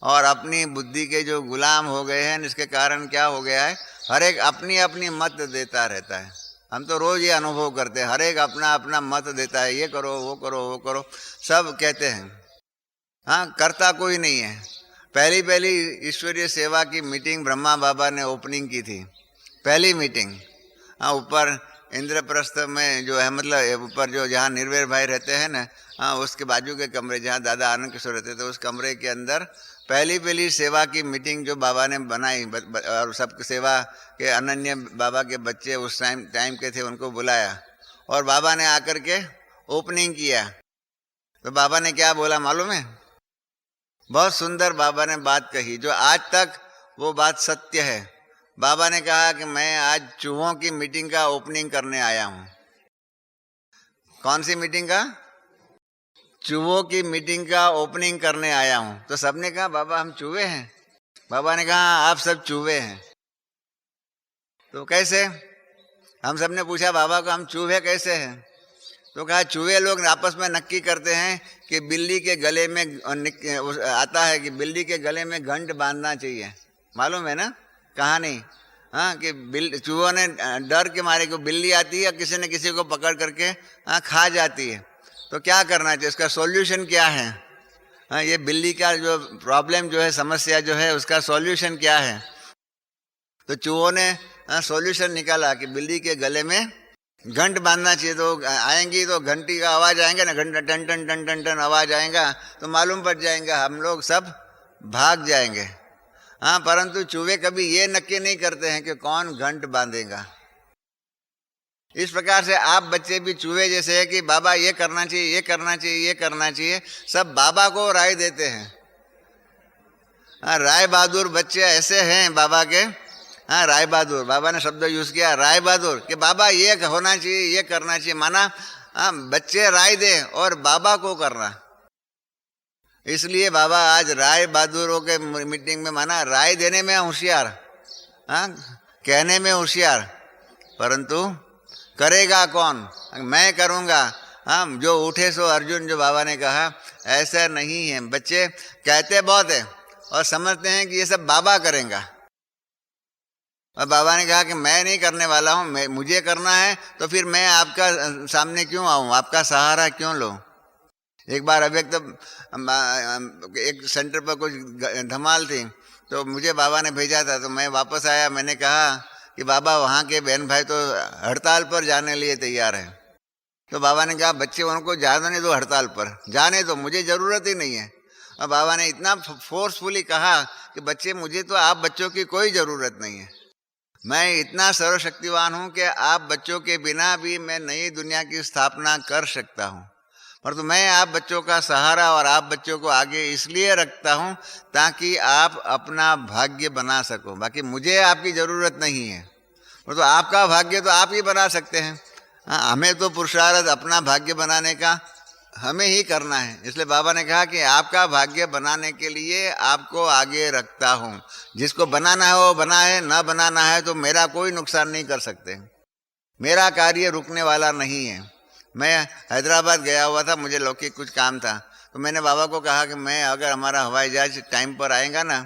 और अपनी बुद्धि के जो गुलाम हो गए हैं, इसके कारण क्या हो गया है, हर एक अपनी अपनी मत देता रहता है। हम तो रोज़ ये अनुभव करते हैं, हर एक अपना अपना मत देता है, ये करो वो करो वो करो, सब कहते हैं, हाँ, करता कोई नहीं है। पहली ईश्वरीय सेवा की मीटिंग ब्रह्मा बाबा ने ओपनिंग की थी, पहली मीटिंग। हाँ, ऊपर इंद्रप्रस्थ में जो है, मतलब ऊपर जो जहाँ निर्वैर भाई रहते हैं ना, हाँ, उसके बाजू के कमरे जहाँ दादा आनंद किशोर रहते थे, उस कमरे के अंदर पहली सेवा की मीटिंग जो बाबा ने बनाई, और सब सेवा के अनन्य बाबा के बच्चे उस टाइम के थे, उनको बुलाया और बाबा ने आकर के ओपनिंग किया। तो बाबा ने क्या बोला मालूम है, बहुत सुंदर बाबा ने बात कही, जो आज तक वो बात सत्य है। बाबा ने कहा कि मैं आज चूहों की मीटिंग का ओपनिंग करने आया हूँ। कौन सी मीटिंग का? चूहों की मीटिंग का ओपनिंग करने आया हूँ। तो सबने कहा बाबा हम चूहे हैं। बाबा ने कहा आप सब चूहे हैं। तो कैसे? हम सब ने पूछा बाबा को हम चूहे कैसे हैं? तो कहा चूहे लोग आपस में नक्की करते हैं कि बिल्ली के गले में आता है कि बिल्ली के गले में घंट बांधना चाहिए। मालूम है ना कहानी? हाँ, कि चूहों ने डर के मारे को बिल्ली आती है, किसी न किसी को पकड़ करके हाँ खा जाती है। तो क्या करना चाहिए, इसका सॉल्यूशन क्या है? हाँ, ये बिल्ली का जो प्रॉब्लम जो है, समस्या जो है, उसका सॉल्यूशन क्या है? तो चूहों ने सॉल्यूशन निकाला कि बिल्ली के गले में घंट बांधना चाहिए। तो आएंगी तो घंटी का आवाज़ आएंगे ना, घंटा टन टन टन टन टन आवाज़ आएगा तो मालूम पड़ जाएगा, हम लोग सब भाग जाएंगे। हाँ, परंतु चूहे कभी ये नक्की नहीं करते हैं कि कौन घंट बांधेगा। इस प्रकार से आप बच्चे भी चूहे जैसे है कि बाबा ये करना चाहिए, ये करना चाहिए, ये करना चाहिए, सब बाबा को राय देते हैं। हाँ, राय बहादुर बच्चे ऐसे हैं बाबा के। हाँ, राय बहादुर, बाबा ने शब्द यूज किया राय बहादुर कि बाबा ये होना चाहिए, ये करना चाहिए, माना हाँ बच्चे राय दें और बाबा को करना। इसलिए बाबा आज राय बहादुरों के मीटिंग में माना राय देने में होशियार, हाँ कहने में होशियार, परंतु करेगा कौन? मैं करूँगा, हाँ जो उठे सो अर्जुन, जो बाबा ने कहा ऐसा नहीं है। बच्चे कहते बहुत है और समझते हैं कि ये सब बाबा करेंगे, और बाबा ने कहा कि मैं नहीं करने वाला हूँ, मुझे करना है, तो फिर मैं आपका सामने क्यों आऊँ, आपका सहारा क्यों लूँ? एक बार अव्यक्त एक सेंटर पर कुछ धमाल थी, तो मुझे बाबा ने भेजा था, तो मैं वापस आया। मैंने कहा कि बाबा वहाँ के बहन भाई तो हड़ताल पर जाने लिए तैयार है। तो बाबा ने कहा बच्चे उनको जाने दो हड़ताल पर, जाने दो, मुझे ज़रूरत ही नहीं है। और बाबा ने इतना फोर्सफुली कहा कि बच्चे मुझे तो आप बच्चों की कोई ज़रूरत नहीं है, मैं इतना सर्वशक्तिवान हूँ कि आप बच्चों के बिना भी मैं नई दुनिया की स्थापना कर सकता हूँ, परंतु मैं आप बच्चों का सहारा और आप बच्चों को आगे इसलिए रखता हूँ ताकि आप अपना भाग्य बना सको। बाकी मुझे आपकी ज़रूरत नहीं है, परंतु आपका भाग्य तो आप ही बना सकते हैं। हाँ, हमें तो पुरुषार्थ अपना भाग्य बनाने का हमें ही करना है। इसलिए बाबा ने कहा कि आपका भाग्य बनाने के लिए आपको आगे रखता हूँ, जिसको बनाना है वो बनाए, न बनाना है तो मेरा कोई नुकसान नहीं कर सकते, मेरा कार्य रुकने वाला नहीं है। मैं हैदराबाद गया हुआ था, मुझे लौकिक कुछ काम था, तो मैंने बाबा को कहा कि मैं अगर हमारा हवाई जहाज टाइम पर आएगा ना,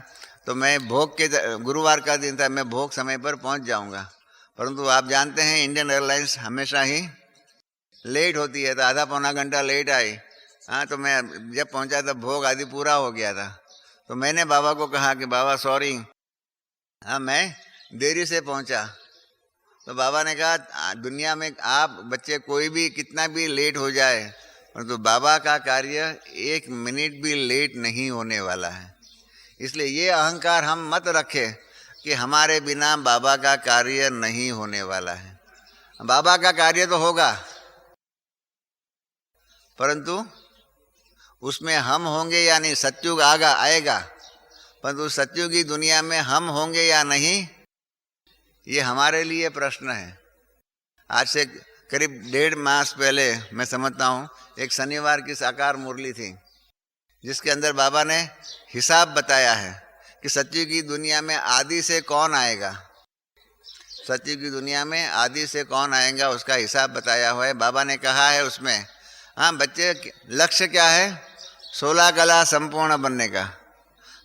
तो मैं भोग के, गुरुवार का दिन था, मैं भोग समय पर पहुंच जाऊंगा। परंतु आप जानते हैं इंडियन एयरलाइंस हमेशा ही लेट होती है, तो आधा पौना घंटा लेट आई। हाँ, तो मैं जब पहुंचा तब भोग आदि पूरा हो गया था। तो मैंने बाबा को कहा कि बाबा सॉरी, हाँ मैं देरी से पहुंचा। तो बाबा ने कहा दुनिया में आप बच्चे कोई भी कितना भी लेट हो जाए, परंतु बाबा का कार्य एक मिनट भी लेट नहीं होने वाला है। इसलिए ये अहंकार हम मत रखें कि हमारे बिना बाबा का कार्य नहीं होने वाला है। बाबा का कार्य तो होगा, परंतु उसमें हम होंगे या नहीं, सतयुग आएगा, परंतु सतयुग की दुनिया में हम होंगे या नहीं, ये हमारे लिए प्रश्न है। आज से करीब 1.5 मास पहले मैं समझता हूँ एक शनिवार की साकार मुरली थी, जिसके अंदर बाबा ने हिसाब बताया है कि सतयुग की दुनिया में आदि से कौन आएगा, सतयुग की दुनिया में आदि से कौन आएगा, उसका हिसाब बताया हुआ है। बाबा ने कहा है उसमें, हाँ बच्चे लक्ष्य क्या है, 16 कला संपूर्ण बनने का,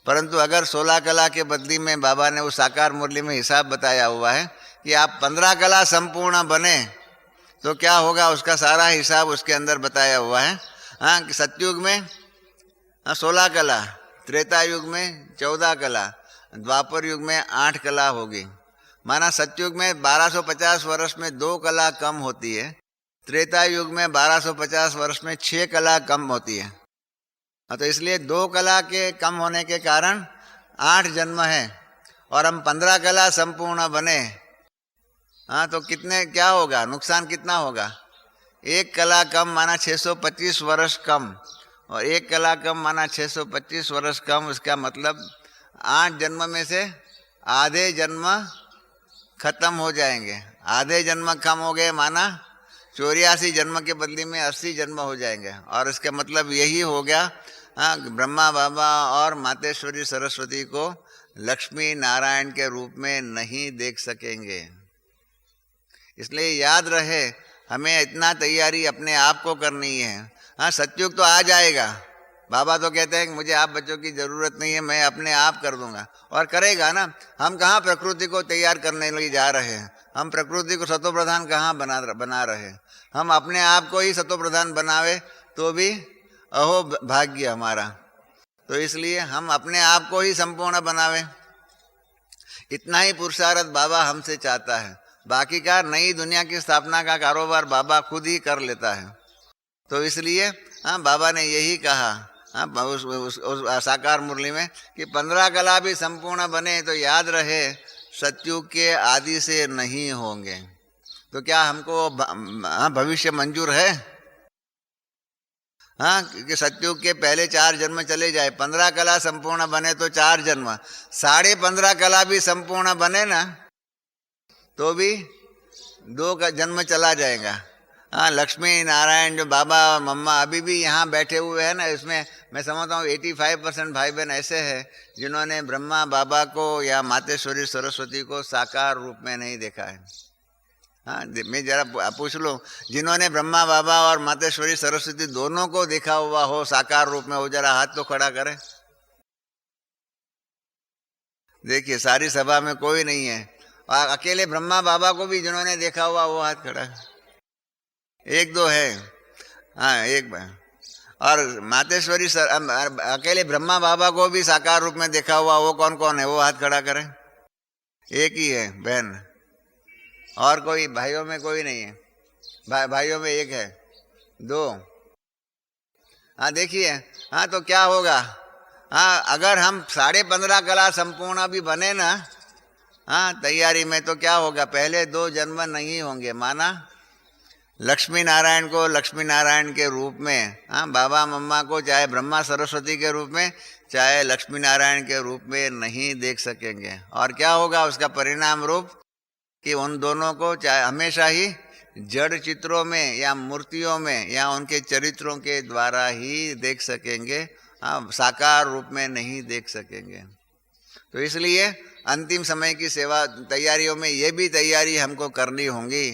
परंतु अगर 16 कला के बदली में बाबा ने उस साकार मुरली में हिसाब बताया हुआ है कि आप 15 कला संपूर्ण बने तो क्या होगा, उसका सारा हिसाब उसके अंदर बताया हुआ है। हाँ, कि सतयुग में 16 कला, त्रेता युग में 14 कला, द्वापर युग में 8 कला होगी। माना सतयुग में 1250 वर्ष में 2 कला कम होती है, त्रेता युग में 1250 वर्ष में 6 कला कम होती है। तो इसलिए 2 कला के कम होने के कारण 8 जन्म है, और हम 15 कला संपूर्ण बने, हाँ तो कितने क्या होगा, नुकसान कितना होगा, 1 कला कम माना 625 वर्ष कम, और 1 कला कम माना 625 वर्ष कम। उसका मतलब 8 जन्म में से आधे जन्म खत्म हो जाएंगे, आधे जन्म कम हो गए, माना 84 जन्म के बदले में 80 जन्म हो जाएंगे। और इसका मतलब यही हो गया, हाँ ब्रह्मा बाबा और मातेश्वरी सरस्वती को लक्ष्मी नारायण के रूप में नहीं देख सकेंगे। इसलिए याद रहे, हमें इतना तैयारी अपने आप को करनी है। हाँ, सतयुग तो आ जाएगा, बाबा तो कहते हैं कि मुझे आप बच्चों की ज़रूरत नहीं है, मैं अपने आप कर दूंगा, और करेगा ना। हम कहाँ प्रकृति को तैयार करने लिए जा रहे हैं, हम प्रकृति को सतोप्रधान कहाँ बना रहे हैं। हम अपने आप को ही सतोप्रधान बनावे तो भी अहो भाग्य हमारा। तो इसलिए हम अपने आप को ही संपूर्ण बनावे, इतना ही पुरुषार्थ बाबा हमसे चाहता है। बाकी का नई दुनिया की स्थापना का कारोबार बाबा खुद ही कर लेता है। तो इसलिए हाँ बाबा ने यही कहा, हाँ उस साकार मुरली में कि 15 कला भी संपूर्ण बने तो याद रहे सतयुग के आदि से नहीं होंगे। तो क्या हमको भविष्य मंजूर है? हाँ, क्योंकि सतयुग के पहले 4 जन्म चले जाए, 15 कला संपूर्ण बने तो 4 जन्म, 15.5 कला भी संपूर्ण बने ना तो भी 2 का जन्म चला जाएगा। हाँ, लक्ष्मी नारायण जो बाबा मम्मा अभी भी यहाँ बैठे हुए हैं ना, इसमें मैं समझता हूँ 85% भाई बहन ऐसे हैं जिन्होंने ब्रह्मा बाबा को या मातेश्वरी सरस्वती को साकार रूप में नहीं देखा है। हाँ, मैं जरा पूछ लूँ, जिन्होंने ब्रह्मा बाबा और मातेश्वरी सरस्वती दोनों को देखा हुआ हो साकार रूप में, वो जरा हाथ तो खड़ा करें। देखिए सारी सभा में कोई नहीं है, और अकेले ब्रह्मा बाबा को भी जिन्होंने देखा हुआ वो हाथ खड़ा है, 1-2 है। हाँ, एक बार। और मातेश्वरी अकेले ब्रह्मा बाबा को भी साकार रूप में देखा हुआ वो कौन कौन है, वो हाथ खड़ा करें। एक ही है बहन, और कोई भाइयों में कोई नहीं है। भाइयों में 1 है, 2। हाँ देखिए, हाँ तो क्या होगा, हाँ अगर हम 15.5 कला संपूर्ण भी बने ना, हाँ तैयारी में, तो क्या होगा, पहले 2 जन्म नहीं होंगे। माना लक्ष्मी नारायण को लक्ष्मी नारायण के रूप में, हाँ बाबा मम्मा को चाहे ब्रह्मा सरस्वती के रूप में चाहे लक्ष्मी नारायण के रूप में नहीं देख सकेंगे। और क्या होगा उसका परिणाम रूप कि उन दोनों को चाहे हमेशा ही जड़ चित्रों में या मूर्तियों में या उनके चरित्रों के द्वारा ही देख सकेंगे, हाँ साकार रूप में नहीं देख सकेंगे। तो इसलिए अंतिम समय की सेवा तैयारियों में ये भी तैयारी हमको करनी होगी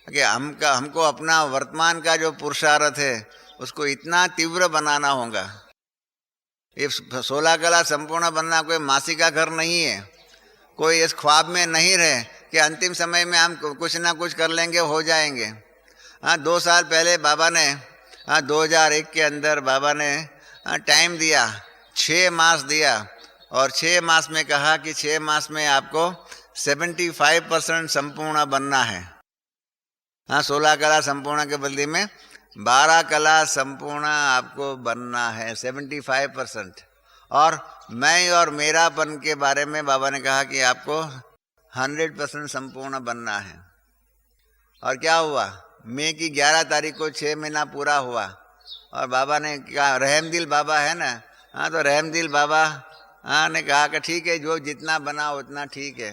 कि हमको अपना वर्तमान का जो पुरुषार्थ है उसको इतना तीव्र बनाना होगा। ये 16 कला संपूर्ण बनना कोई मासी का घर नहीं है, कोई इस ख्वाब में नहीं रहे कि अंतिम समय में हम कुछ ना कुछ कर लेंगे, हो जाएंगे। हाँ 2 साल पहले बाबा ने, हाँ 2001 के अंदर बाबा ने टाइम दिया, 6 मास दिया, और 6 मास में कहा कि 6 मास में आपको 75% संपूर्ण बनना है। हाँ 16 कला संपूर्ण के बदले में 12 कला संपूर्ण आपको बनना है, 75%। और मैं और मेरापन के बारे में बाबा ने कहा कि आपको 100% संपूर्ण बनना है। और क्या हुआ, मई की 11 तारीख को 6 महीना पूरा हुआ, और बाबा ने कहा, रहमदिल बाबा है ना, हाँ तो रहमदिल बाबा हाँ ने कहा कि ठीक है, जो जितना बना उतना ठीक है।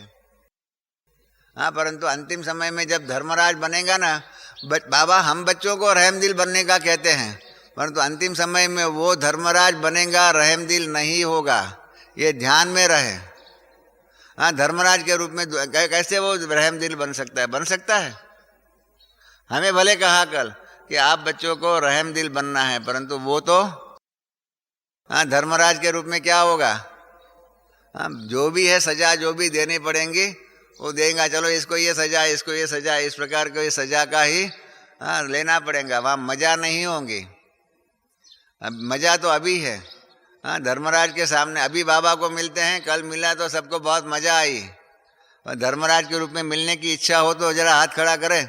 हाँ परंतु अंतिम समय में जब धर्मराज बनेगा ना, बाबा हम बच्चों को रहमदिल बनने का कहते हैं, परंतु अंतिम समय में वो धर्मराज बनेगा, रहमदिल नहीं होगा, ये ध्यान में रहे। हाँ धर्मराज के रूप में कैसे वो रहमदिल बन सकता है? बन सकता है? हमें भले कहा कल कि आप बच्चों को रहमदिल बनना है, परंतु वो तो हाँ धर्मराज के रूप में क्या होगा, हाँ जो भी है सजा जो भी देनी पड़ेंगी वो देगा। चलो इसको ये सजा, इसको ये सजा, इस प्रकार को ये सजा का ही हाँ लेना पड़ेगा, वहाँ मजा नहीं होंगी। अब मजा तो अभी है, हाँ धर्मराज के सामने अभी बाबा को मिलते हैं, कल मिला तो सबको बहुत मजा आई, और धर्मराज के रूप में मिलने की इच्छा हो तो जरा हाथ खड़ा करें।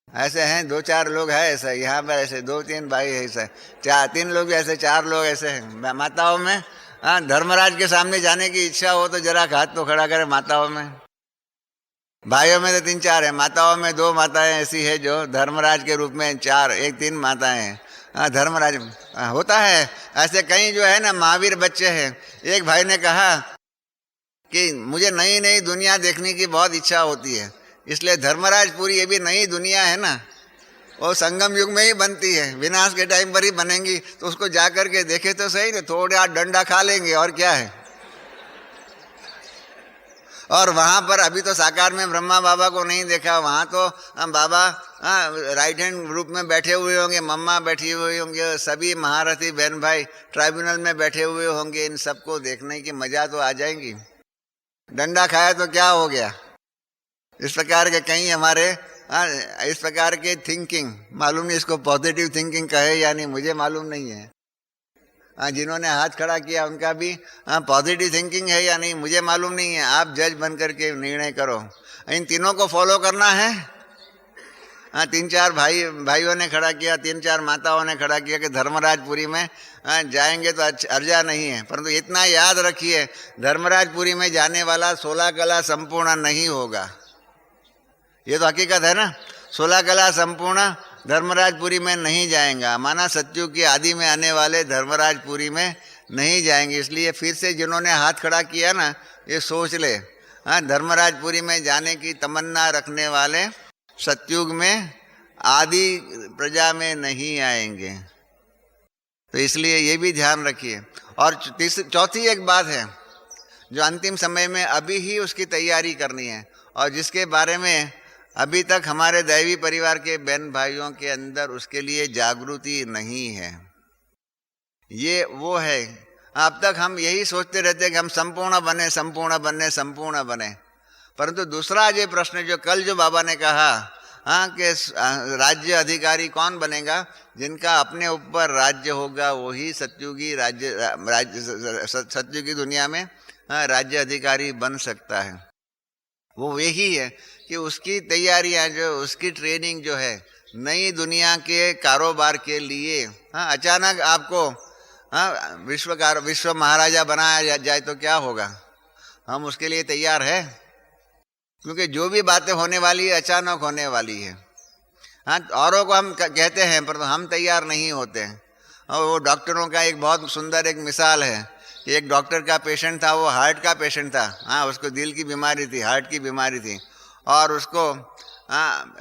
ऐसे हैं 2-4 लोग हैं ऐसे यहाँ पर, ऐसे 2-3 भाई है ऐसे, 3 लोग ऐसे, 4 लोग ऐसे हैं माताओं में। हाँ धर्मराज के सामने जाने की इच्छा हो तो जरा हाथ तो खड़ा करें माताओं में। भाइयों में तो 3-4 है, माताओं में 2 माताएं ऐसी है जो धर्मराज के रूप में 3 माताएं हैं। हाँ धर्मराज होता है ऐसे कई जो है ना महावीर बच्चे हैं। एक भाई ने कहा कि मुझे नई नई दुनिया देखने की बहुत इच्छा होती है, इसलिए धर्मराजपुरी ये भी नई दुनिया है ना, वो संगम युग में ही बनती है, विनाश के टाइम पर ही बनेंगी, तो उसको जा कर के देखे तो सही ना, थोड़ा डंडा खा लेंगे और क्या है। और वहाँ पर अभी तो साकार में ब्रह्मा बाबा को नहीं देखा, वहाँ तो बाबा राइट हैंड ग्रुप में बैठे हुए होंगे, मम्मा बैठी हुई होंगे, सभी महारथी बहन भाई ट्राइब्यूनल में बैठे हुए होंगे। इन सबको देखने की मजा तो आ जाएंगी। डंडा खाया तो क्या हो गया, इस प्रकार के कई हमारे इस प्रकार के थिंकिंग, मालूम नहीं इसको पॉजिटिव थिंकिंग कहे या नहीं, मुझे मालूम नहीं है। जिन्होंने हाथ खड़ा किया उनका भी पॉजिटिव थिंकिंग है या नहीं मुझे मालूम नहीं है, आप जज बन करके निर्णय करो। इन तीनों को फॉलो करना है। 3-4 भाइयों ने खड़ा किया, 3-4 माताओं ने खड़ा किया कि धर्मराजपुरी में जाएंगे तो अर्जा नहीं है, परंतु इतना याद रखिए धर्मराजपुरी में जाने वाला 16 कला संपूर्ण नहीं होगा। ये तो हकीकत है ना। 16 कला संपूर्ण धर्मराजपुरी में नहीं जाएगा, माना सत्युग की आदि में आने वाले धर्मराजपुरी में नहीं जाएंगे। इसलिए फिर से जिन्होंने हाथ खड़ा किया ना, ये सोच ले, हाँ, धर्मराजपुरी में जाने की तमन्ना रखने वाले सत्युग में आदि प्रजा में नहीं आएंगे। तो इसलिए ये भी ध्यान रखिए। और चौथी एक बात है जो अंतिम समय में अभी ही उसकी तैयारी करनी है, और जिसके बारे में अभी तक हमारे दैवी परिवार के बहन भाइयों के अंदर उसके लिए जागृति नहीं है। ये वो है, अब तक हम यही सोचते रहते कि हम संपूर्ण बने, संपूर्ण बने, संपूर्ण बने। परंतु दूसरा ये प्रश्न जो कल जो बाबा ने कहा, हाँ, कि राज्य अधिकारी कौन बनेगा? जिनका अपने ऊपर राज्य होगा वही सत्युगी सत्युगी दुनिया में राज्य अधिकारी बन सकता है। वो यही है कि उसकी तैयारियां, जो उसकी ट्रेनिंग जो है नई दुनिया के कारोबार के लिए, हाँ, अचानक आपको विश्व महाराजा बनाया जाए तो क्या होगा? हम उसके लिए तैयार है? क्योंकि जो भी बातें होने वाली है अचानक होने वाली है। हाँ, औरों को हम कहते हैं पर हम तैयार नहीं होते हैं। और वो डॉक्टरों का एक बहुत सुंदर एक मिसाल है कि एक डॉक्टर का पेशेंट था, वो हार्ट का पेशेंट था। हाँ, उसको दिल की बीमारी थी, हार्ट की बीमारी थी, और उसको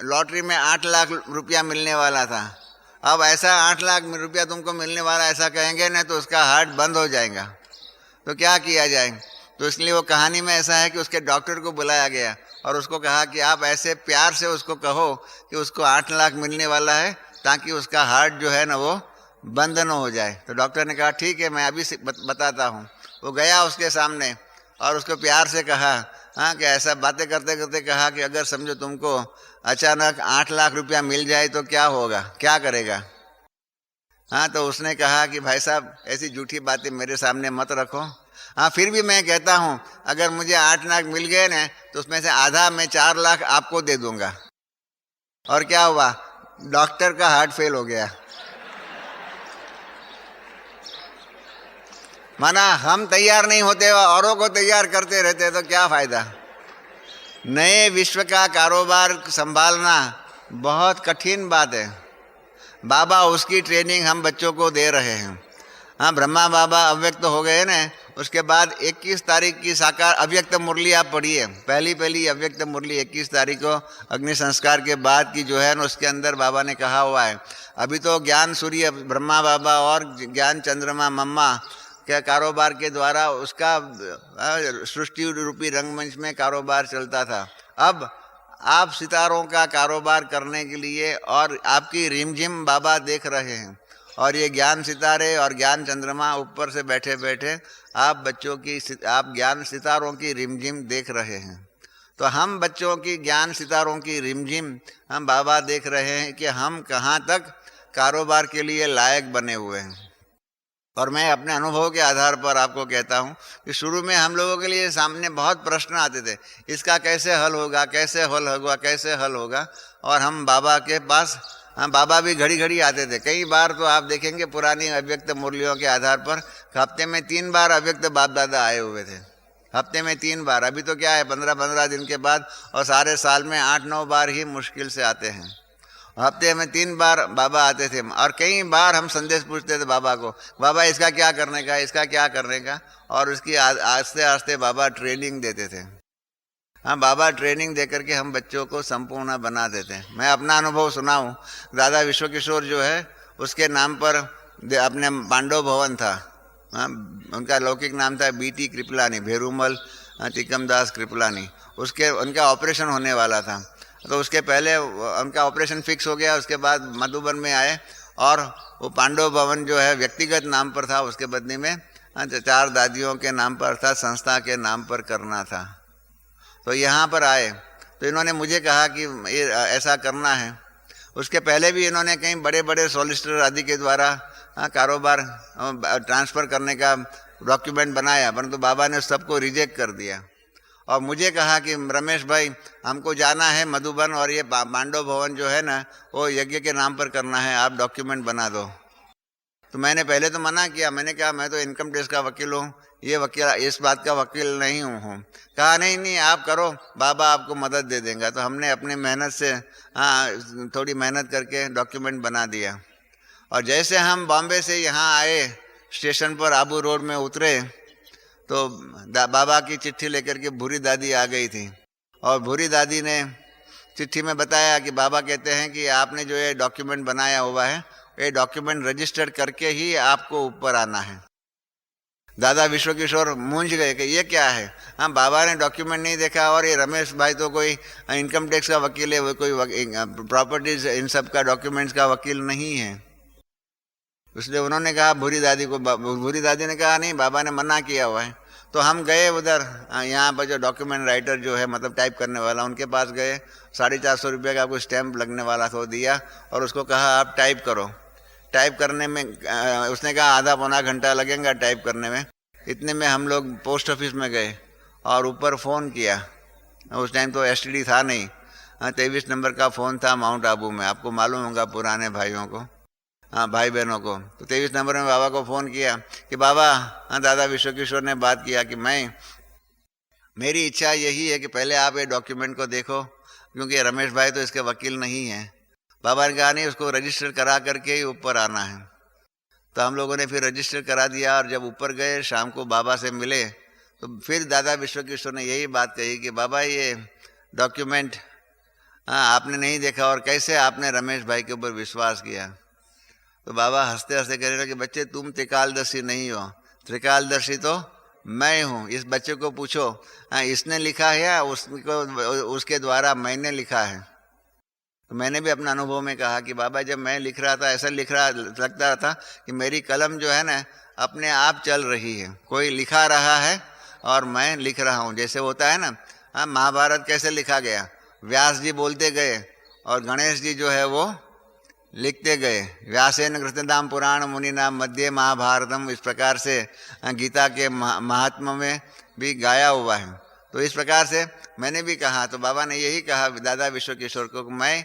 लॉटरी में 8 लाख रुपया मिलने वाला था। अब ऐसा 8 लाख रुपया तुमको मिलने वाला ऐसा कहेंगे ना तो उसका हार्ट बंद हो जाएगा। तो क्या किया जाए? तो इसलिए वो कहानी में ऐसा है कि उसके डॉक्टर को बुलाया गया और उसको कहा कि आप ऐसे प्यार से उसको कहो कि उसको 8 लाख मिलने वाला है ताकि उसका हार्ट जो है ना वो बंद न हो जाए। तो डॉक्टर ने कहा ठीक है, मैं अभी बताता हूँ। वो गया उसके सामने और उसको प्यार से कहा, हाँ, कि ऐसा बातें करते करते कहा कि अगर समझो तुमको अचानक 8 लाख रुपया मिल जाए तो क्या होगा, क्या करेगा? हाँ, तो उसने कहा कि भाई साहब ऐसी झूठी बातें मेरे सामने मत रखो। हाँ, फिर भी मैं कहता हूँ अगर मुझे 8 लाख मिल गए ना तो उसमें से आधा मैं 4 लाख आपको दे दूंगा। और क्या हुआ? डॉक्टर का हार्ट फेल हो गया। माना हम तैयार नहीं होते, औरों को तैयार करते रहते तो क्या फायदा? नए विश्व का कारोबार संभालना बहुत कठिन बात है। बाबा उसकी ट्रेनिंग हम बच्चों को दे रहे हैं। हाँ, ब्रह्मा बाबा अव्यक्त हो गए ना, उसके बाद 21 तारीख की साकार अव्यक्त मुरली आप पढ़िए। पहली अव्यक्त मुरली 21 तारीख को अग्नि संस्कार के बाद की जो है ना, उसके अंदर बाबा ने कहा हुआ है अभी तो ज्ञान सूर्य ब्रह्मा बाबा और ज्ञान चंद्रमा मम्मा के कारोबार के द्वारा उसका सृष्टि रूपी रंगमंच में कारोबार चलता था। अब आप सितारों का कारोबार करने के लिए और आपकी रिमझिम बाबा देख रहे हैं, और ये ज्ञान सितारे और ज्ञान चंद्रमा ऊपर से बैठे बैठे आप बच्चों की आप ज्ञान सितारों की रिमझिम देख रहे हैं। तो हम बच्चों की ज्ञान सितारों की रिमझिम हम बाबा देख रहे हैं कि हम कहाँ तक कारोबार के लिए लायक बने हुए हैं। और मैं अपने अनुभव के आधार पर आपको कहता हूँ कि शुरू में हम लोगों के लिए सामने बहुत प्रश्न आते थे, इसका कैसे हल होगा, कैसे हल होगा, कैसे हल होगा। और हम बाबा के पास, हाँ, बाबा भी घड़ी घड़ी आते थे। कई बार तो आप देखेंगे पुरानी अव्यक्त मुरलियों के आधार पर हफ्ते में 3 बार अव्यक्त बाप दादा आए हुए थे, हफ्ते में 3 बार। अभी तो क्या है 15-15 दिन के बाद, और सारे साल में 8-9 बार ही मुश्किल से आते हैं। हफ्ते में 3 बार बाबा आते थे, और कई बार हम संदेश पूछते थे बाबा को, बाबा इसका क्या करने का, इसका क्या करने का। और उसकी आस्ते आस्ते बाबा ट्रेनिंग देते थे। हाँ, बाबा ट्रेनिंग दे करके हम बच्चों को संपूर्ण बना देते हैं। मैं अपना अनुभव सुनाऊं, दादा विश्व किशोर जो है उसके नाम पर अपने पांडव भवन था। हाँ, उनका लौकिक नाम था BT कृपलानी, भेरूमल टिकमदास कृपलानी। उनका ऑपरेशन होने वाला था, तो उसके पहले उनका ऑपरेशन फिक्स हो गया। उसके बाद मधुबन में आए, और वो पांडव भवन जो है व्यक्तिगत नाम पर था, उसके बदले में 4 दादियों के नाम पर था, संस्था के नाम पर करना था। तो यहाँ पर आए तो इन्होंने मुझे कहा कि ये ऐसा करना है। उसके पहले भी इन्होंने कई बड़े बड़े सॉलिसिटर आदि के द्वारा कारोबार ट्रांसफ़र करने का डॉक्यूमेंट बनाया, परंतु बाबा ने सबको रिजेक्ट कर दिया। और मुझे कहा कि रमेश भाई हमको जाना है मधुबन, और ये पांडव भवन जो है ना वो यज्ञ के नाम पर करना है, आप डॉक्यूमेंट बना दो। तो मैंने पहले तो मना किया, मैंने कहा मैं तो इनकम टैक्स का वकील हूँ, ये वकील इस बात का वकील नहीं हूँ। कहा नहीं नहीं आप करो, बाबा आपको मदद दे देंगे। तो हमने अपनी मेहनत से थोड़ी मेहनत करके डॉक्यूमेंट बना दिया। और जैसे हम बॉम्बे से यहाँ आए, स्टेशन पर आबू रोड में उतरे, तो बाबा की चिट्ठी लेकर के भूरी दादी आ गई थी। और भूरी दादी ने चिट्ठी में बताया कि बाबा कहते हैं कि आपने जो ये डॉक्यूमेंट बनाया हुआ है, ये डॉक्यूमेंट रजिस्टर्ड करके ही आपको ऊपर आना है। दादा विश्व किशोर मूंझ गए कि ये क्या है। हाँ, बाबा ने डॉक्यूमेंट नहीं देखा और ये रमेश भाई तो कोई इनकम टैक्स का वकील है, वो कोई प्रॉपर्टीज इन सब का डॉक्यूमेंट्स का वकील नहीं है। इसलिए उन्होंने कहा भूरी दादी को, भूरी दादी ने कहा नहीं बाबा ने मना किया हुआ है। तो हम गए उधर, यहाँ पर जो डॉक्यूमेंट राइटर जो है मतलब टाइप करने वाला, उनके पास गए। 450 रुपये का कोई स्टैम्प लगने वाला था, वो दिया और उसको कहा आप टाइप करो। टाइप करने में उसने कहा आधा पौना घंटा लगेगा टाइप करने में। इतने में हम लोग पोस्ट ऑफिस में गए और ऊपर फ़ोन किया। उस टाइम तो STD था नहीं, 23 नंबर का फ़ोन था माउंट आबू में, आपको मालूम होगा पुराने भाइयों को, हाँ भाई बहनों को। तो 23 नंबर में बाबा को फ़ोन किया कि बाबा, दादा विश्व किशोर ने बात किया कि मेरी इच्छा यही है कि पहले आप ये डॉक्यूमेंट को देखो, क्योंकि रमेश भाई तो इसके वकील नहीं हैं। बाबा ने कहा नहीं, उसको रजिस्टर करा करके ही ऊपर आना है। तो हम लोगों ने फिर रजिस्टर करा दिया और जब ऊपर गए शाम को बाबा से मिले, तो फिर दादा विश्व किशोर ने यही बात कही कि बाबा ये डॉक्यूमेंट आपने नहीं देखा और कैसे आपने रमेश भाई के ऊपर विश्वास किया। तो बाबा हंसते हंसते कह रहे थे कि बच्चे तुम त्रिकालदर्शी नहीं हो, त्रिकालदर्शी तो मैं हूँ। इस बच्चे को पूछो इसने लिखा है या उसके द्वारा मैंने लिखा है। तो मैंने भी अपना अनुभव में कहा कि बाबा जब मैं लिख रहा था ऐसा लगता था कि मेरी कलम जो है ना अपने आप चल रही है, कोई लिखा रहा है और मैं लिख रहा हूँ। जैसे होता है ना, महाभारत कैसे लिखा गया, व्यास जी बोलते गए और गणेश जी जो है वो लिखते गए। व्यासेन कृतदाम पुराण मुनिनाम मध्य महाभारतम, इस प्रकार से गीता के महात्मा में भी गाया हुआ है। तो इस प्रकार से मैंने भी कहा, तो बाबा ने यही कहा दादा विश्व किशोर को, मैं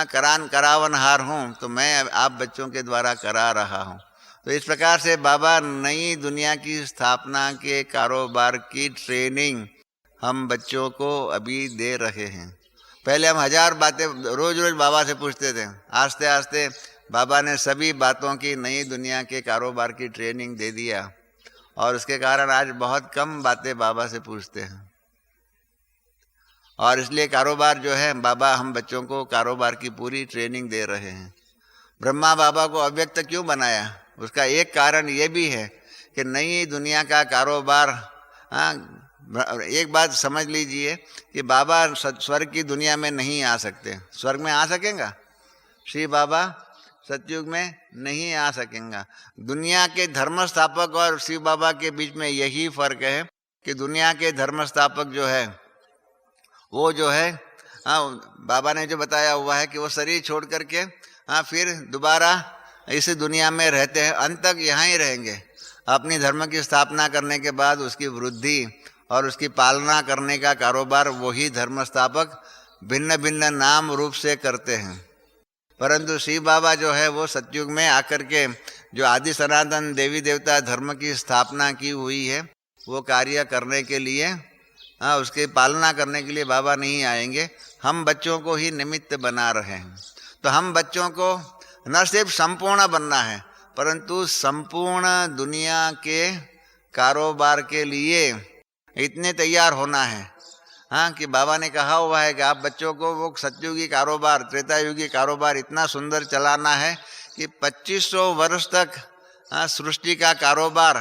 करावनहार हूँ, तो मैं आप बच्चों के द्वारा करा रहा हूँ। तो इस प्रकार से बाबा नई दुनिया की स्थापना के कारोबार की ट्रेनिंग हम बच्चों को अभी दे रहे हैं। पहले हम 1000 बातें रोज़ रोज़ बाबा से पूछते थे, आस्ते आस्ते बाबा ने सभी बातों की नई दुनिया के कारोबार की ट्रेनिंग दे दिया और उसके कारण आज बहुत कम बातें बाबा से पूछते हैं। और इसलिए कारोबार जो है, बाबा हम बच्चों को कारोबार की पूरी ट्रेनिंग दे रहे हैं। ब्रह्मा बाबा को अव्यक्त क्यों बनाया, उसका एक कारण ये भी है कि नई दुनिया का कारोबार, एक बात समझ लीजिए कि बाबा स्वर्ग की दुनिया में नहीं आ सकते। स्वर्ग में आ सकेंगा श्री बाबा, सतयुग में नहीं आ सकेंगा। दुनिया के धर्म स्थापक और शिव बाबा के बीच में यही फर्क है कि दुनिया के धर्म स्थापक जो है वो जो है बाबा ने जो बताया हुआ है कि वो शरीर छोड़ करके फिर दोबारा इस दुनिया में रहते हैं, अंत तक यहाँ ही रहेंगे। अपनी धर्म की स्थापना करने के बाद उसकी वृद्धि और उसकी पालना करने का कारोबार वही धर्म स्थापक भिन्न भिन्न नाम रूप से करते हैं। परंतु शिव बाबा जो है वो सतयुग में आकर के जो आदि सनातन देवी देवता धर्म की स्थापना की हुई है वो कार्य करने के लिए, उसकी पालना करने के लिए बाबा नहीं आएंगे, हम बच्चों को ही निमित्त बना रहे हैं। तो हम बच्चों को न सिर्फ संपूर्ण बनना है परंतु संपूर्ण दुनिया के कारोबार के लिए इतने तैयार होना है कि बाबा ने कहा हुआ है कि आप बच्चों को वो सतयुगी कारोबार, त्रेतायुगी कारोबार इतना सुंदर चलाना है कि 2500 वर्ष तक सृष्टि का कारोबार,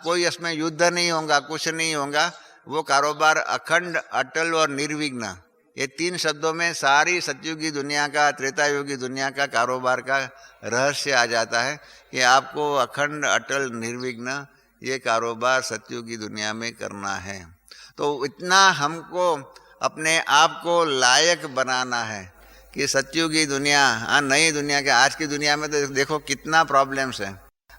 कोई इसमें युद्ध नहीं होगा, कुछ नहीं होगा, वो कारोबार अखंड, अटल और निर्विघ्न, ये 3 शब्दों में सारी सतयुगी दुनिया का, त्रेतायुगी दुनिया का कारोबार का रहस्य आ जाता है कि आपको अखंड, अटल, निर्विघ्न ये कारोबार सतयुगी दुनिया में करना है। तो इतना हमको अपने आप को लायक बनाना है कि सतयुगी दुनिया, नई दुनिया के, आज की दुनिया में तो देखो कितना प्रॉब्लम्स है।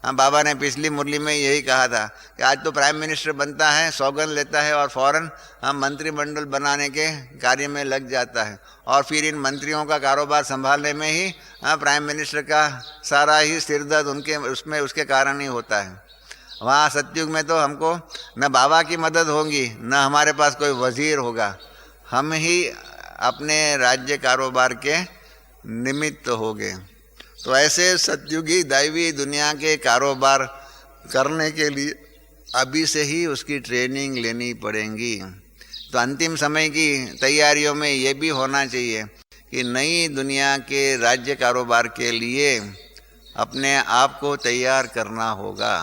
हाँ, बाबा ने पिछली मुरली में यही कहा था कि आज तो प्राइम मिनिस्टर बनता है, सौगंध लेता है और फौरन मंत्रिमंडल बनाने के कार्य में लग जाता है, और फिर इन मंत्रियों का कारोबार संभालने में ही प्राइम मिनिस्टर का सारा ही सिरदर्द उसमें उसके कारण ही होता है। वहाँ सतयुग में तो हमको न बाबा की मदद होगी, न हमारे पास कोई वजीर होगा, हम ही अपने राज्य कारोबार के निमित्त होंगे। तो ऐसे सतयुगी दैवी दुनिया के कारोबार करने के लिए अभी से ही उसकी ट्रेनिंग लेनी पड़ेगी। तो अंतिम समय की तैयारियों में ये भी होना चाहिए कि नई दुनिया के राज्य कारोबार के लिए अपने आप को तैयार करना होगा।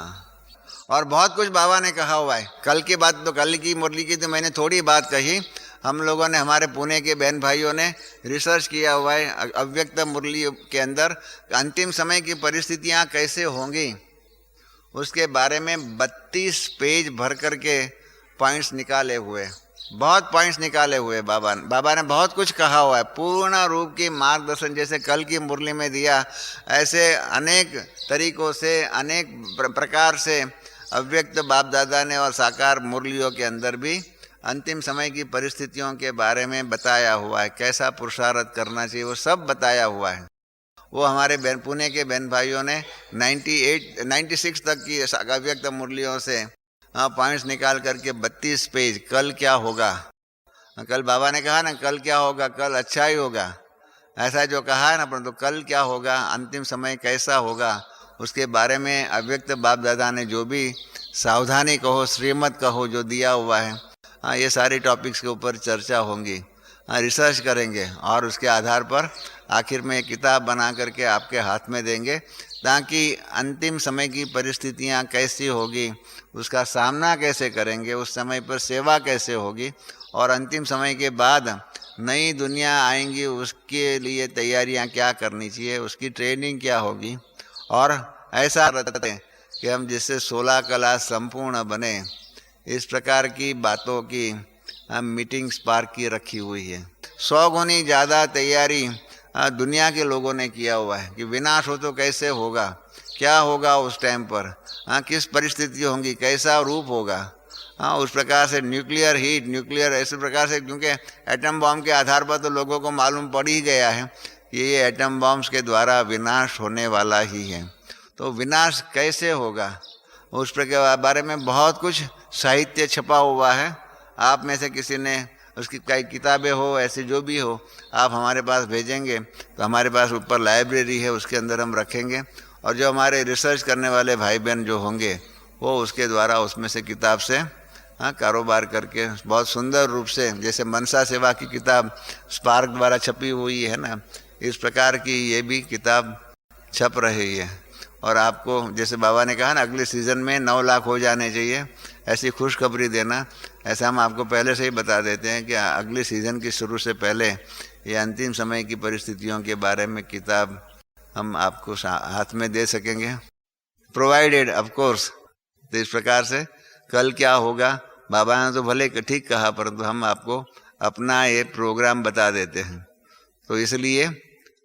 और बहुत कुछ बाबा ने कहा हुआ है। कल की बात तो कल की मुरली की तो मैंने थोड़ी बात कही, हम लोगों ने, हमारे पुणे के बहन भाइयों ने रिसर्च किया हुआ है अव्यक्त मुरली के अंदर अंतिम समय की परिस्थितियां कैसे होंगी, उसके बारे में 32 पेज भर कर के पॉइंट्स निकाले हुए, बहुत पॉइंट्स निकाले हुए बाबा ने बहुत कुछ कहा हुआ है। पूर्ण रूप की मार्गदर्शन जैसे कल की मुरली में दिया, ऐसे अनेक तरीकों से, अनेक प्रकार से अव्यक्त बाप दादा ने और साकार मुरलियों के अंदर भी अंतिम समय की परिस्थितियों के बारे में बताया हुआ है, कैसा पुरुषार्थ करना चाहिए, वो सब बताया हुआ है। वो हमारे पुणे के बहन भाइयों ने 96 तक की अव्यक्त मुरलियों से पॉइंट्स निकाल करके 32 पेज, कल क्या होगा, कल बाबा ने कहा ना कल क्या होगा, कल अच्छा ही होगा, ऐसा जो कहा है ना, परंतु कल क्या होगा, अंतिम समय कैसा होगा, उसके बारे में अव्यक्त बाप दादा ने जो भी सावधानी कहो, श्रीमत कहो, जो दिया हुआ है, ये सारे टॉपिक्स के ऊपर चर्चा होंगी, रिसर्च करेंगे और उसके आधार पर आखिर में एक किताब बना करके आपके हाथ में देंगे, ताकि अंतिम समय की परिस्थितियां कैसी होगी, उसका सामना कैसे करेंगे, उस समय पर सेवा कैसे होगी, और अंतिम समय के बाद नई दुनिया आएंगी, उसके लिए तैयारियां क्या करनी चाहिए, उसकी ट्रेनिंग क्या होगी। और ऐसा रहता है कि हम जिससे 16 कला संपूर्ण बने, इस प्रकार की बातों की हम मीटिंग्स पार्क की रखी हुई है। 100 गुनी ज़्यादा तैयारी दुनिया के लोगों ने किया हुआ है कि विनाश हो तो कैसे होगा, क्या होगा उस टाइम पर, किस परिस्थिति होंगी, कैसा रूप होगा, उस प्रकार से न्यूक्लियर हीट, न्यूक्लियर ऐसे प्रकार से, क्योंकि एटम बॉम्ब के आधार पर तो लोगों को मालूम पड़ ही गया है कि ये एटम बॉम्ब्स के द्वारा विनाश होने वाला ही है। तो विनाश कैसे होगा, उस प्रकार बारे में बहुत कुछ साहित्य छपा हुआ है। आप में से किसी ने उसकी कई किताबें हो, ऐसे जो भी हो, आप हमारे पास भेजेंगे तो हमारे पास ऊपर लाइब्रेरी है, उसके अंदर हम रखेंगे, और जो हमारे रिसर्च करने वाले भाई बहन जो होंगे वो उसके द्वारा उसमें से किताब से कारोबार करके बहुत सुंदर रूप से, जैसे मनसा सेवा की किताब स्पार्क द्वारा छपी हुई है ना, इस प्रकार की ये भी किताब छप रही है। और आपको जैसे बाबा ने कहा ना अगले सीज़न में 9 लाख हो जाने चाहिए, ऐसी खुशखबरी देना, ऐसा हम आपको पहले से ही बता देते हैं कि अगले सीज़न की शुरू से पहले ये अंतिम समय की परिस्थितियों के बारे में किताब हम आपको हाथ में दे सकेंगे, प्रोवाइडेड ऑफ कोर्स। तो इस प्रकार से कल क्या होगा, बाबा ने तो भले ठीक कहा, परंतु हम आपको अपना ये प्रोग्राम बता देते हैं। तो इसलिए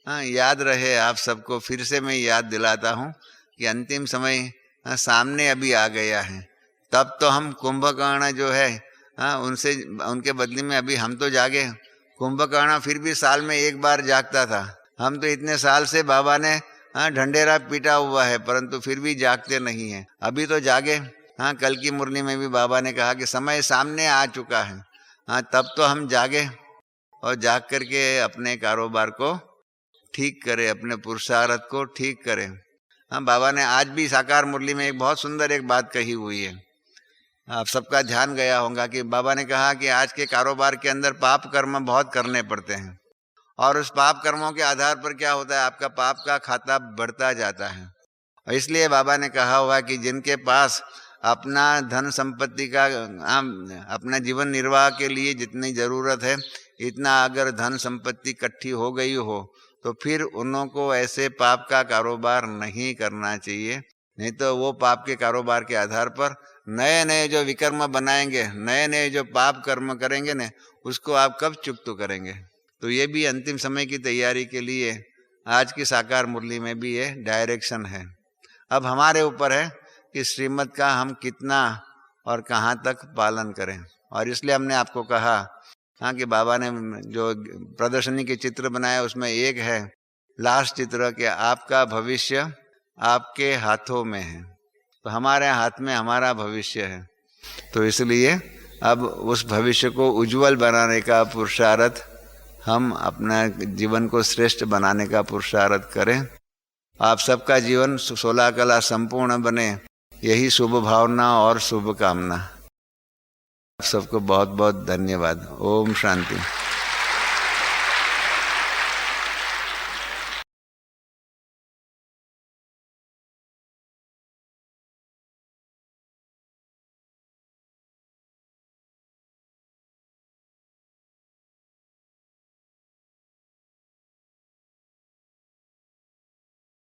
याद रहे आप सबको, फिर से मैं याद दिलाता हूँ कि अंतिम समय सामने अभी आ गया है। तब तो हम कुंभकर्ण जो है उनसे, उनके बदले में अभी हम तो जागे। कुंभकर्ण फिर भी साल में एक बार जागता था, हम तो इतने साल से बाबा ने ढंढेरा पीटा हुआ है, परंतु फिर भी जागते नहीं हैं। अभी तो जागे। कल की मुरली में भी बाबा ने कहा कि समय सामने आ चुका है, तब तो हम जागे और जाग करके अपने कारोबार को ठीक करें, अपने पुरुषार्थ को ठीक करें। बाबा ने आज भी साकार मुरली में एक बहुत सुंदर एक बात कही हुई है, आप सबका ध्यान गया होगा कि बाबा ने कहा कि आज के कारोबार के अंदर पाप कर्म बहुत करने पड़ते हैं, और उस पाप कर्मों के आधार पर क्या होता है, आपका पाप का खाता बढ़ता जाता है। और इसलिए बाबा ने कहा हुआ कि जिनके पास अपना धन संपत्ति का, अपना जीवन निर्वाह के लिए जितनी ज़रूरत है, इतना अगर धन संपत्ति इकट्ठी हो गई हो, तो फिर उन्हों को ऐसे पाप का कारोबार नहीं करना चाहिए। नहीं तो वो पाप के कारोबार के आधार पर नए नए जो विकर्म बनाएंगे, नए नए जो पाप कर्म करेंगे न, उसको आप कब चुक्त करेंगे। तो ये भी अंतिम समय की तैयारी के लिए आज की साकार मुरली में भी ये डायरेक्शन है। अब हमारे ऊपर है कि श्रीमत का हम कितना और कहाँ तक पालन करें। और इसलिए हमने आपको कहा हाँ कि बाबा ने जो प्रदर्शनी के चित्र बनाया उसमें एक है लास्ट चित्र कि आपका भविष्य आपके हाथों में है। तो हमारे हाथ में हमारा भविष्य है, तो इसलिए अब उस भविष्य को उज्जवल बनाने का पुरुषार्थ, हम अपना जीवन को श्रेष्ठ बनाने का पुरुषार्थ करें। आप सबका जीवन 16 कला संपूर्ण बने, यही शुभ भावना और शुभ कामना। आप सबको बहुत बहुत धन्यवाद। ओम शांति।